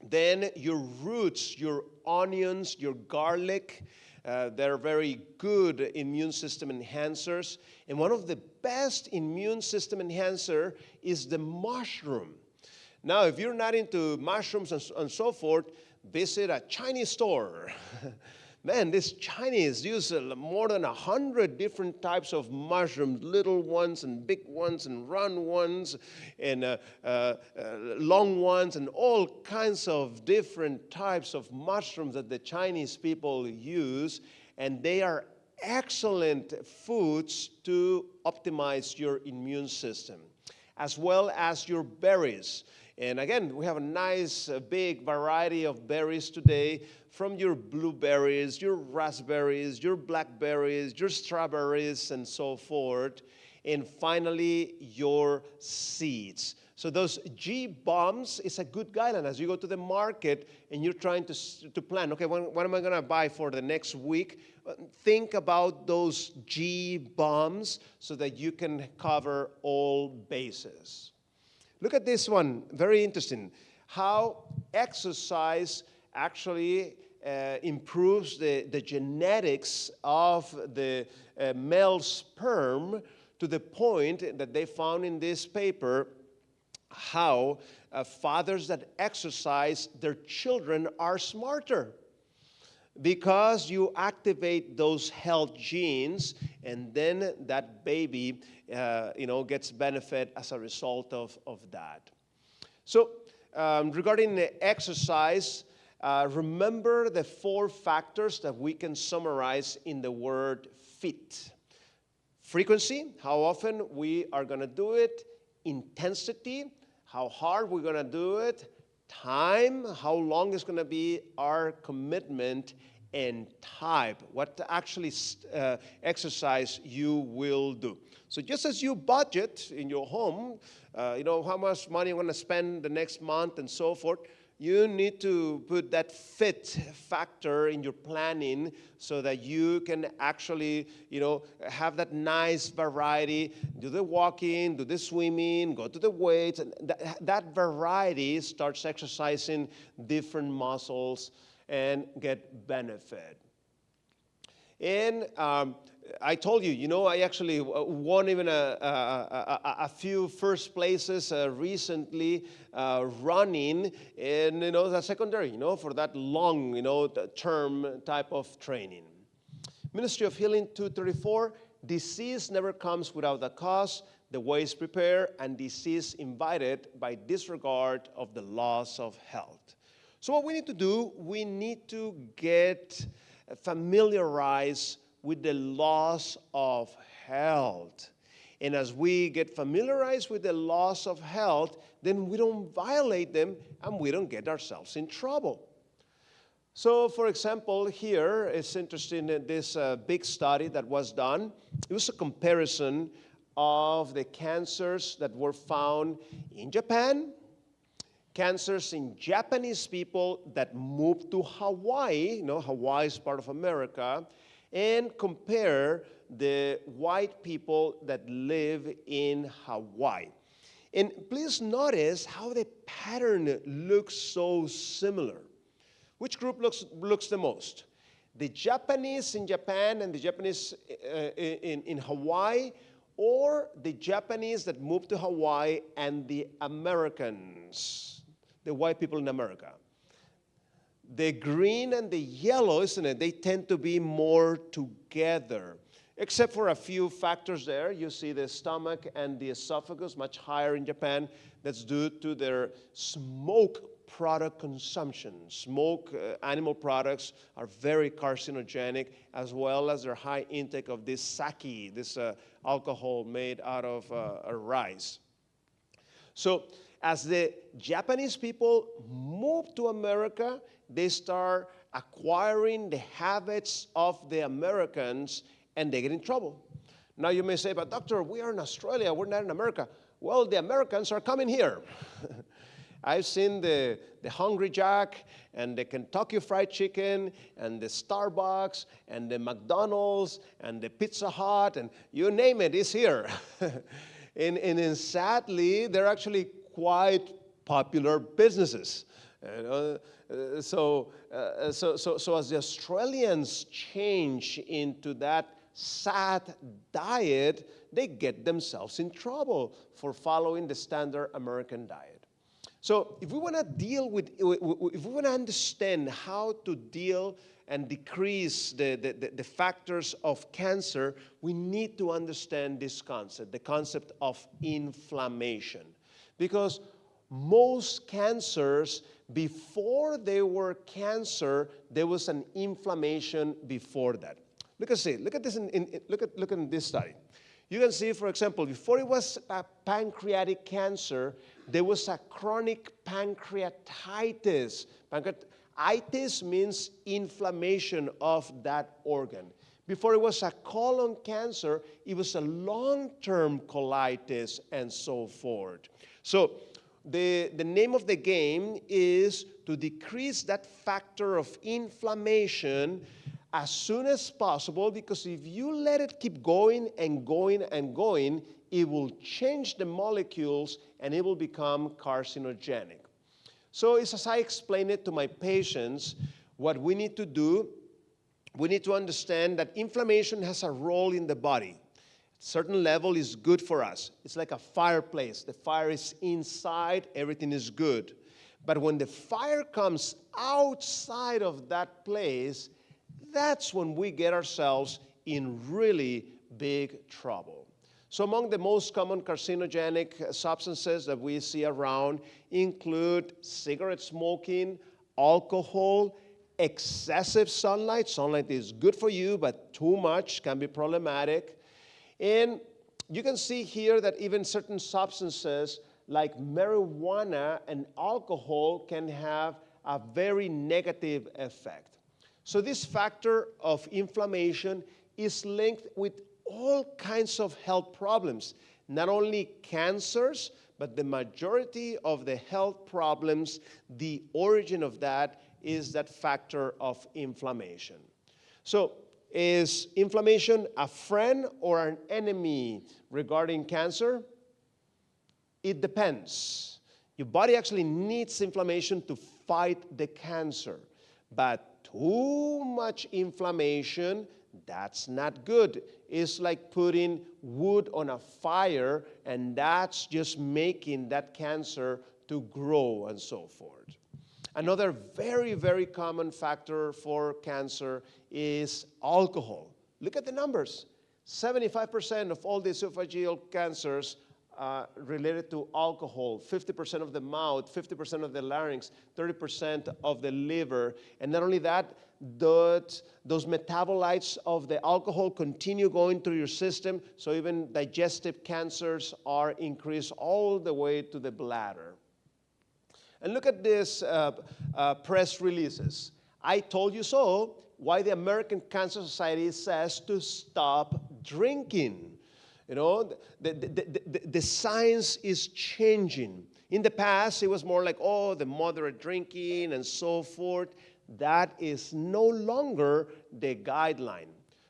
Then your roots, your onions, your garlic. They're very good immune system enhancers. And one of the best immune system enhancer is the mushroom. Now, if you're not into mushrooms and so forth, visit a Chinese store. Man, this Chinese use more than 100 different types of mushrooms, little ones and big ones and round ones and long ones and all kinds of different types of mushrooms that the Chinese people use. And they are excellent foods to optimize your immune system, as well as your berries. And again, we have a nice big variety of berries today, from your blueberries, your raspberries, your blackberries, your strawberries, and so forth. And finally, your seeds. So those G-bombs is a good guideline as you go to the market and you're trying to plan, okay, what am I going to buy for the next week? Think about those G-bombs so that you can cover all bases. Look at this one, very interesting. How exercise actually improves the genetics of the male sperm, to the point that they found in this paper how fathers that exercise, their children are smarter, because you activate those health genes, and then that baby gets benefit as a result of that. So regarding the exercise, remember the 4 factors that we can summarize in the word fit. Frequency, how often we are going to do it. Intensity, how hard we're going to do it. Time, how long is going to be our commitment. And type, what actually exercise you will do. So just as you budget in your home, how much money you're going to spend the next month and so forth, you need to put that fit factor in your planning so that you can actually, have that nice variety, do the walking, do the swimming, go to the weights, and that variety starts exercising different muscles and get benefit. And I told you, I actually won even a few first places recently running in, the secondary, for that long, term type of training. Ministry of Healing 234, disease never comes without a cause. The way is prepared, and disease invited by disregard of the laws of health. So what we need to do, we need to get familiarized with the laws of health. And as we get familiarized with the laws of health, then we don't violate them and we don't get ourselves in trouble. So, for example, here it's interesting that this big study that was done. It was a comparison of the cancers that were found in Japan, cancers in Japanese people that moved to Hawaii, Hawaii is part of America, and compare the white people that live in Hawaii. And please notice how the pattern looks so similar. Which group looks the most? The Japanese in Japan and the Japanese in Hawaii, or the Japanese that moved to Hawaii and the Americans, the white people in America? The green and the yellow, isn't it? They tend to be more together. except for a few factors there. You see the stomach and the esophagus much higher in Japan. That's due to their smoke product consumption. Smoke animal products are very carcinogenic, as well as their high intake of this sake, this alcohol made out of rice. So as the Japanese people move to America, they start acquiring the habits of the Americans, and they get in trouble. Now you may say, but doctor, we are in Australia, we're not in America. Well, the Americans are coming here. I've seen the Hungry Jack and the Kentucky Fried Chicken and the Starbucks and the McDonald's and the Pizza Hut, and you name it, it's here. and sadly, they're actually quite popular businesses. So as the Australians change into that sad diet, they get themselves in trouble for following the standard American diet. So if we want to deal with, if we want to understand how to deal and decrease the factors of cancer, we need to understand this concept, the concept of inflammation. Because most cancers, before they were cancer, there was an inflammation before that. Look at this. Look at this study. You can see, for example, before it was a pancreatic cancer, there was a chronic pancreatitis. Pancreatitis means inflammation of that organ. Before it was a colon cancer, it was a long-term colitis and so forth. So the name of the game is to decrease that factor of inflammation as soon as possible, because if you let it keep going and going and going, it will change the molecules and it will become carcinogenic. So it's as I explain it to my patients, what we need to do, we need to understand that inflammation has a role in the body. A certain level is good for us. It's like a fireplace. The fire is inside, everything is good. But when the fire comes outside of that place, that's when we get ourselves in really big trouble. So among the most common carcinogenic substances that we see around include cigarette smoking, alcohol, excessive sunlight. Sunlight is good for you, but too much can be problematic. And you can see here that even certain substances like marijuana and alcohol can have a very negative effect. So this factor of inflammation is linked with all kinds of health problems, not only cancers, but the majority of the health problems, the origin of that is that factor of inflammation. So is inflammation a friend or an enemy regarding cancer? It depends. Your body actually needs inflammation to fight the cancer, but too much inflammation, that's not good. It's like putting wood on a fire, and that's just making that cancer to grow and so forth. Another very, very common factor for cancer is alcohol. Look at the numbers. 75% of all the esophageal cancers related to alcohol, 50% of the mouth, 50% of the larynx, 30% of the liver. And not only that, those metabolites of the alcohol continue going through your system, so even digestive cancers are increased all the way to the bladder. And look at this press releases. I told you so, why the American Cancer Society says to stop drinking. You know, the science is changing. In the past, it was more like, oh, the moderate drinking and so forth. That is no longer the guideline.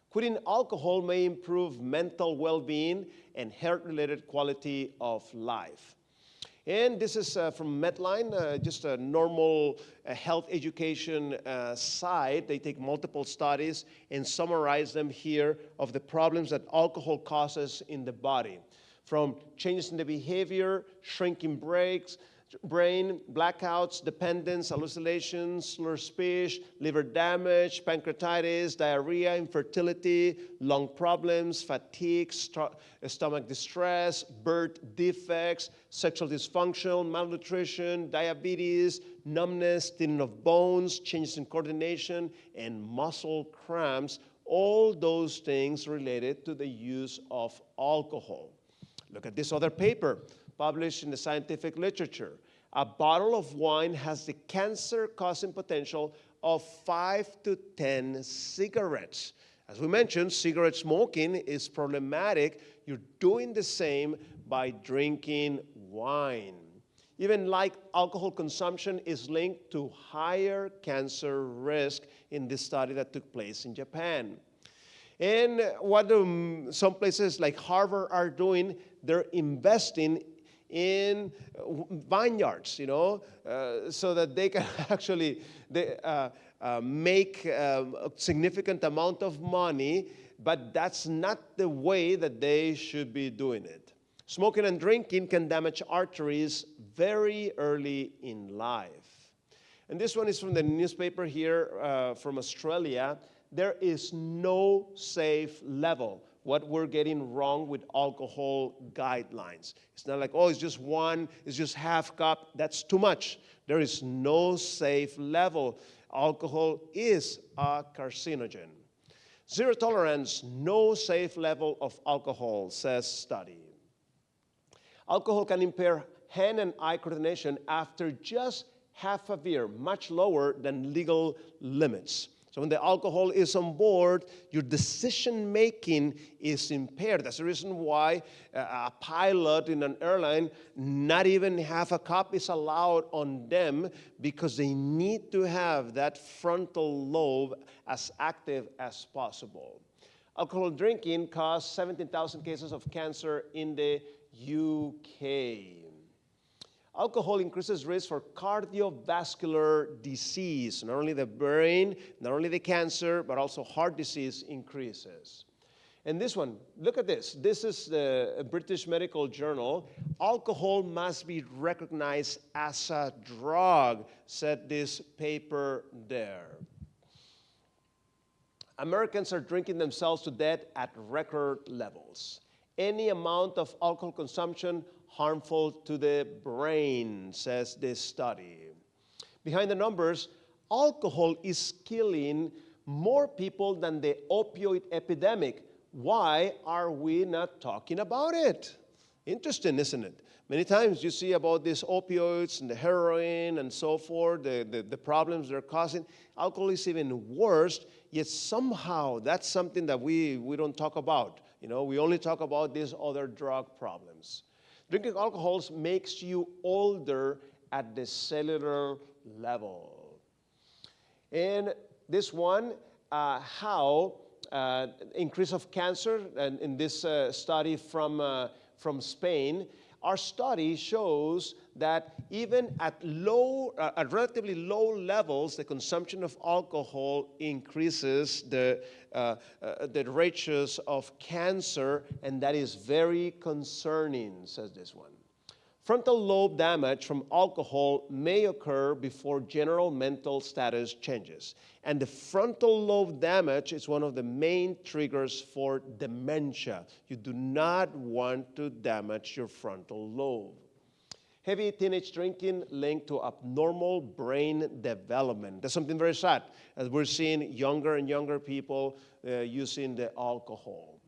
Quitting alcohol may improve mental well-being and health-related quality of life. And this is from Medline, just a normal health education site. They take multiple studies and summarize them here of the problems that alcohol causes in the body. From changes in the behavior, shrinking breaks, brain blackouts, dependence, hallucinations, slurred speech, liver damage, pancreatitis, diarrhea, infertility, lung problems, fatigue, stomach distress, birth defects, sexual dysfunction, malnutrition, diabetes, numbness, thinning of bones, changes in coordination, and muscle cramps. All those things related to the use of alcohol. Look at this other paper published in the scientific literature. A bottle of wine has the cancer-causing potential of 5 to 10 cigarettes. As we mentioned, cigarette smoking is problematic. You're doing the same by drinking wine. Even like alcohol consumption is linked to higher cancer risk in this study that took place in Japan. And what some places like Harvard are doing, they're investing in vineyards, so that they can actually make a significant amount of money, but that's not the way that they should be doing it. Smoking and drinking can damage arteries very early in life. And this one is from the newspaper here from Australia. There is no safe level. What we're getting wrong with alcohol guidelines. It's not like, oh, it's just one, it's just half cup. That's too much. There is no safe level. Alcohol is a carcinogen. Zero tolerance, no safe level of alcohol, says study. Alcohol can impair hand and eye coordination after just half a beer, much lower than legal limits. So when the alcohol is on board, your decision-making is impaired. That's the reason why a pilot in an airline, not even half a cup is allowed on them, because they need to have that frontal lobe as active as possible. Alcohol drinking caused 17,000 cases of cancer in the UK. Alcohol increases risk for cardiovascular disease. Not only the brain, not only the cancer, but also heart disease increases. And this one, look at this. This is the British Medical Journal. Alcohol must be recognized as a drug, said this paper there. Americans are drinking themselves to death at record levels. Any amount of alcohol consumption harmful to the brain, says this study. Behind the numbers, alcohol is killing more people than the opioid epidemic. Why are we not talking about it? Interesting, isn't it? Many times you see about these opioids and the heroin and so forth, the problems they're causing. Alcohol is even worse, yet somehow that's something that we don't talk about. We only talk about these other drug problems. Drinking alcohol makes you older at the cellular level. And this one, how increase of cancer, and in this study from Spain, our study shows that even at relatively low levels, the consumption of alcohol increases the ratios of cancer, and that is very concerning, says this one. Frontal lobe damage from alcohol may occur before general mental status changes. And the frontal lobe damage is one of the main triggers for dementia. You do not want to damage your frontal lobe. Heavy teenage drinking linked to abnormal brain development. That's something very sad, as we're seeing younger and younger people using the alcohol.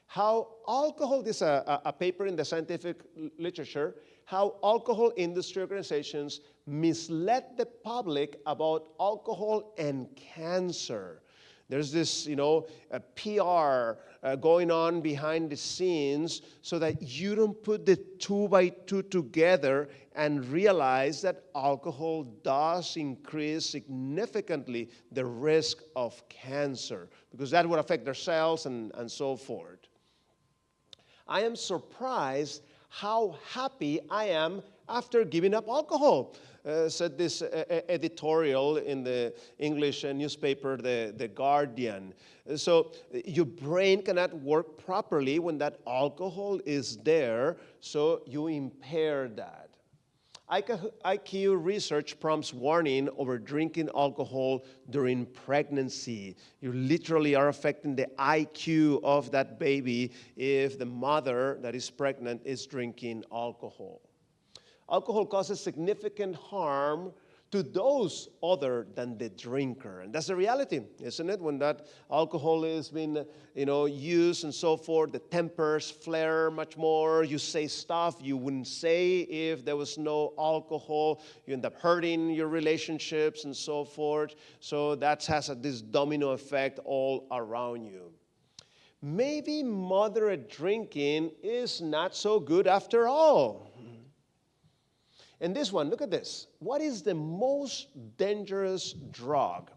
How alcohol, this is a paper in the scientific literature, how alcohol industry organizations misled the public about alcohol and cancer. There's this, a PR going on behind the scenes so that you don't put the 2 by 2 together and realize that alcohol does increase significantly the risk of cancer, because that would affect their cells and so forth. I am surprised how happy I am after giving up alcohol, said this editorial in the English newspaper, The Guardian. So your brain cannot work properly when that alcohol is there, so you impair that. IQ research prompts warning over drinking alcohol during pregnancy. You literally are affecting the IQ of that baby if the mother that is pregnant is drinking alcohol. Alcohol causes significant harm to those other than the drinker. And that's the reality, isn't it? When that alcohol is being, used and so forth, the tempers flare much more. You say stuff you wouldn't say if there was no alcohol. You end up hurting your relationships and so forth. So that has this domino effect all around you. Maybe moderate drinking is not so good after all. And this one, look at this. What is the most dangerous drug?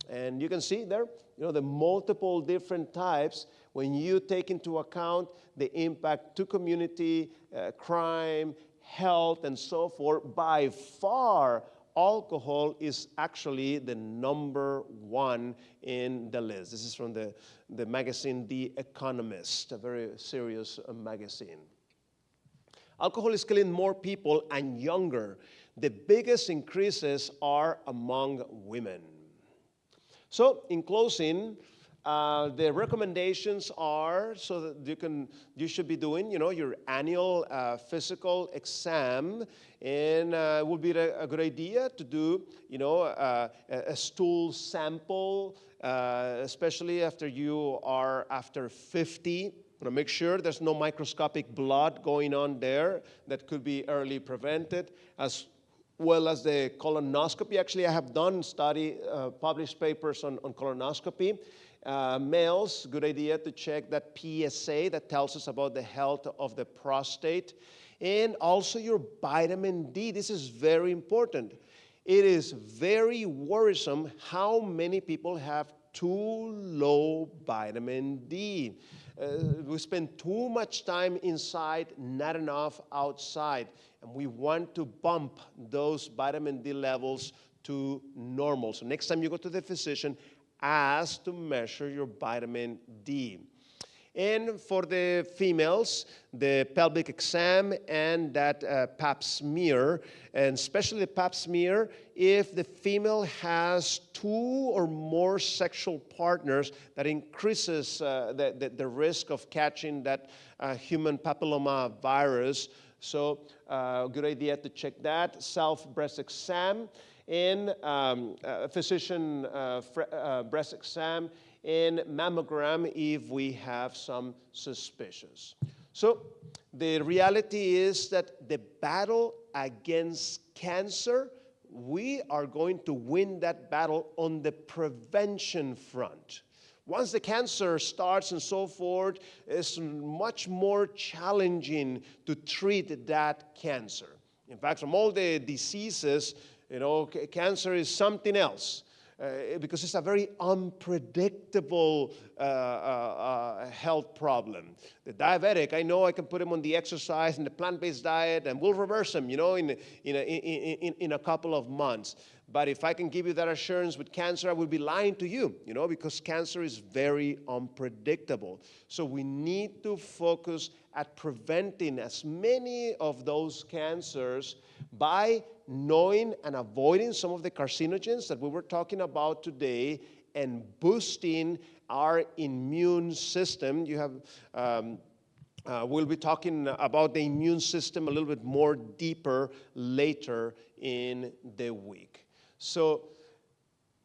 And you can see there, the multiple different types when you take into account the impact to community, crime, health, and so forth. By far, alcohol is actually the number one in the list. This is from the magazine The Economist, a very serious magazine. Alcohol is killing more people and younger. The biggest increases are among women. So, in closing, the recommendations are so that you should be doing, your annual physical exam, and it would be a good idea to do, a stool sample, especially after you are after 50. Want to make sure there's no microscopic blood going on there that could be early prevented, as well as the colonoscopy. Actually, I have done published papers on colonoscopy. Males, good idea to check that PSA that tells us about the health of the prostate. And also your vitamin D. This is very important. It is very worrisome how many people have too low vitamin D. We spend too much time inside, not enough outside. And we want to bump those vitamin D levels to normal. So next time you go to the physician, ask to measure your vitamin D. And for the females, the pelvic exam and that pap smear, and especially the pap smear, if the female has 2 or more sexual partners, that increases the risk of catching that human papilloma virus. So good idea to check that. Self-breast exam and physician breast exam, and mammogram if we have some suspicions. So the reality is that the battle against cancer, we are going to win that battle on the prevention front. Once the cancer starts and so forth, it's much more challenging to treat that cancer. In fact, from all the diseases, cancer is something else. Because it's a very unpredictable health problem. The diabetic, I know I can put him on the exercise and the plant-based diet, and we'll reverse him, in a couple of months. But if I can give you that assurance with cancer, I would be lying to you, because cancer is very unpredictable. So we need to focus at preventing as many of those cancers by knowing and avoiding some of the carcinogens that we were talking about today, and boosting our immune system. We'll be talking about the immune system a little bit more deeper later in the week. So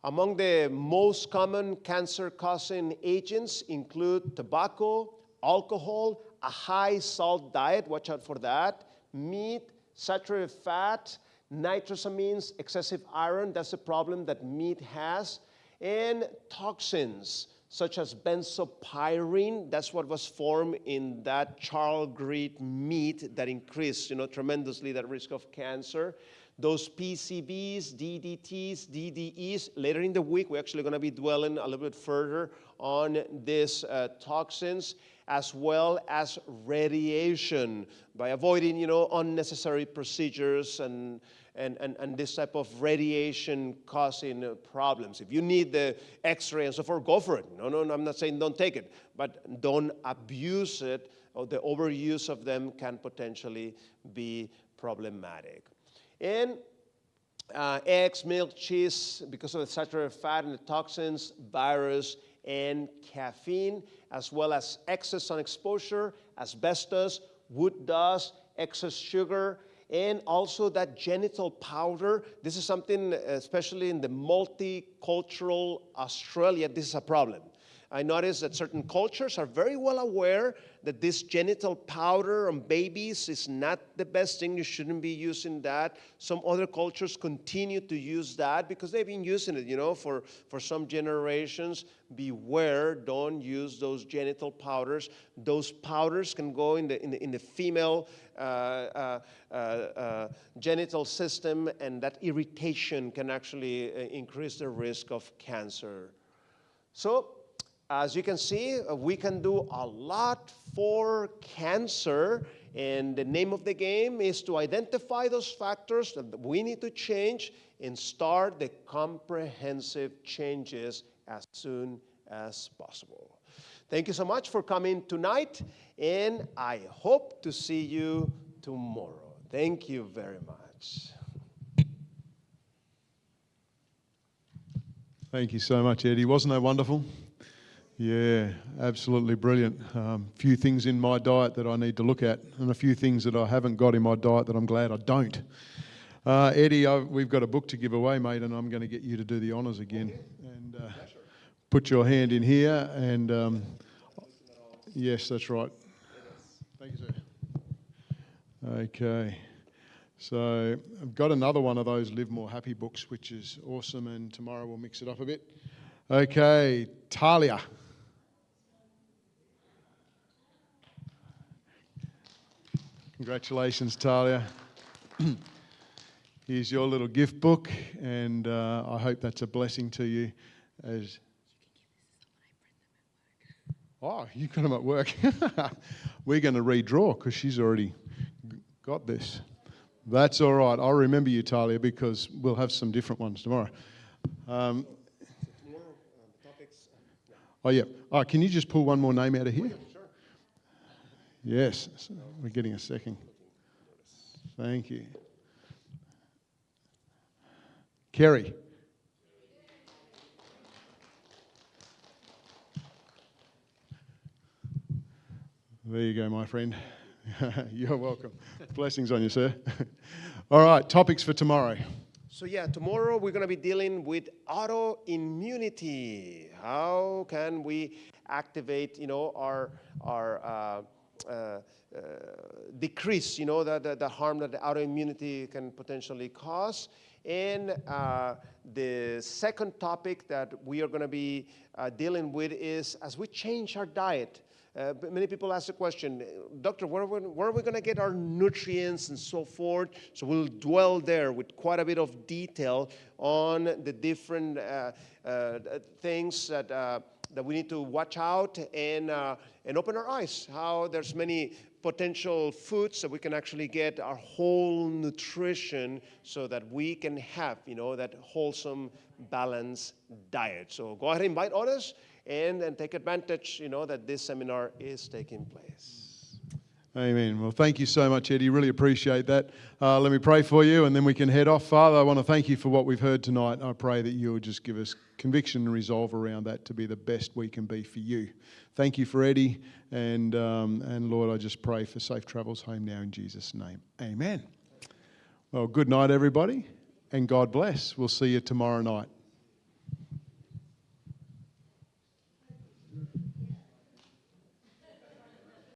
among the most common cancer-causing agents include tobacco, alcohol, a high salt diet, watch out for that, meat, saturated fat, nitrosamines, excessive iron, that's a problem that meat has, and toxins such as benzopyrene, that's what was formed in that charl grit meat that increased, tremendously that risk of cancer. Those PCBs, DDTs, DDEs, later in the week, we're actually going to be dwelling a little bit further on these toxins, as well as radiation, by avoiding, unnecessary procedures and this type of radiation causing problems. If you need the x-ray and so forth, go for it. No, I'm not saying don't take it, but don't abuse it, or the overuse of them can potentially be problematic. And eggs, milk, cheese, because of the saturated fat and the toxins, virus, and caffeine, as well as excess sun exposure, asbestos, wood dust, excess sugar, and also that genital powder. This is something, especially in the multicultural Australia, this is a problem. I noticed that certain cultures are very well aware that this genital powder on babies is not the best thing. You shouldn't be using that. Some other cultures continue to use that because they've been using it, for some generations. Beware, don't use those genital powders. Those powders can go in the female genital system, and that irritation can actually increase the risk of cancer. So, as you can see, we can do a lot for cancer, and the name of the game is to identify those factors that we need to change and start the comprehensive changes as soon as possible. Thank you so much for coming tonight, and I hope to see you tomorrow. Thank you very much. Thank you so much, Eddie. Wasn't that wonderful? Yeah, absolutely brilliant. Few things in my diet that I need to look at, and a few things that I haven't got in my diet that I'm glad I don't. Eddie, we've got a book to give away, mate, and I'm going to get you to do the honours again. And put your hand in here, and yes, that's right. Thank you, sir. Okay. So I've got another one of those Live More Happy books, which is awesome, and tomorrow we'll mix it up a bit. Okay, Talia. Congratulations, Talia. Here's your little gift book, and I hope that's a blessing to you. As oh, you got them at work. We're going to redraw because she's already got this. That's all right. I'll remember you, Talia, because we'll have some different ones tomorrow. Oh, yeah. Oh, can you just pull one more name out of here? Oh, yeah, sure. Yes. We're getting a second. Thank you. Kerry. There you go, my friend. You're welcome. Blessings on you, sir. All right, topics for tomorrow. So yeah, tomorrow we're going to be dealing with autoimmunity. How can we activate, our decrease, the harm that the autoimmunity can potentially cause. And the second topic that we are going to be dealing with is as we change our diet. Many people ask the question, Doctor, where are we going to get our nutrients and so forth? So we'll dwell there with quite a bit of detail on the different things that we need to watch out and open our eyes. How there's many potential foods that we can actually get our whole nutrition so that we can have, that wholesome, balanced diet. So go ahead and invite others. And take advantage, that this seminar is taking place. Amen. Well, thank you so much, Eddie. Really appreciate that. Let me pray for you, and then we can head off. Father, I want to thank you for what we've heard tonight. I pray that you will just give us conviction and resolve around that to be the best we can be for you. Thank you for Eddie, and Lord, I just pray for safe travels home now in Jesus' name. Amen. Well, good night, everybody, and God bless. We'll see you tomorrow night.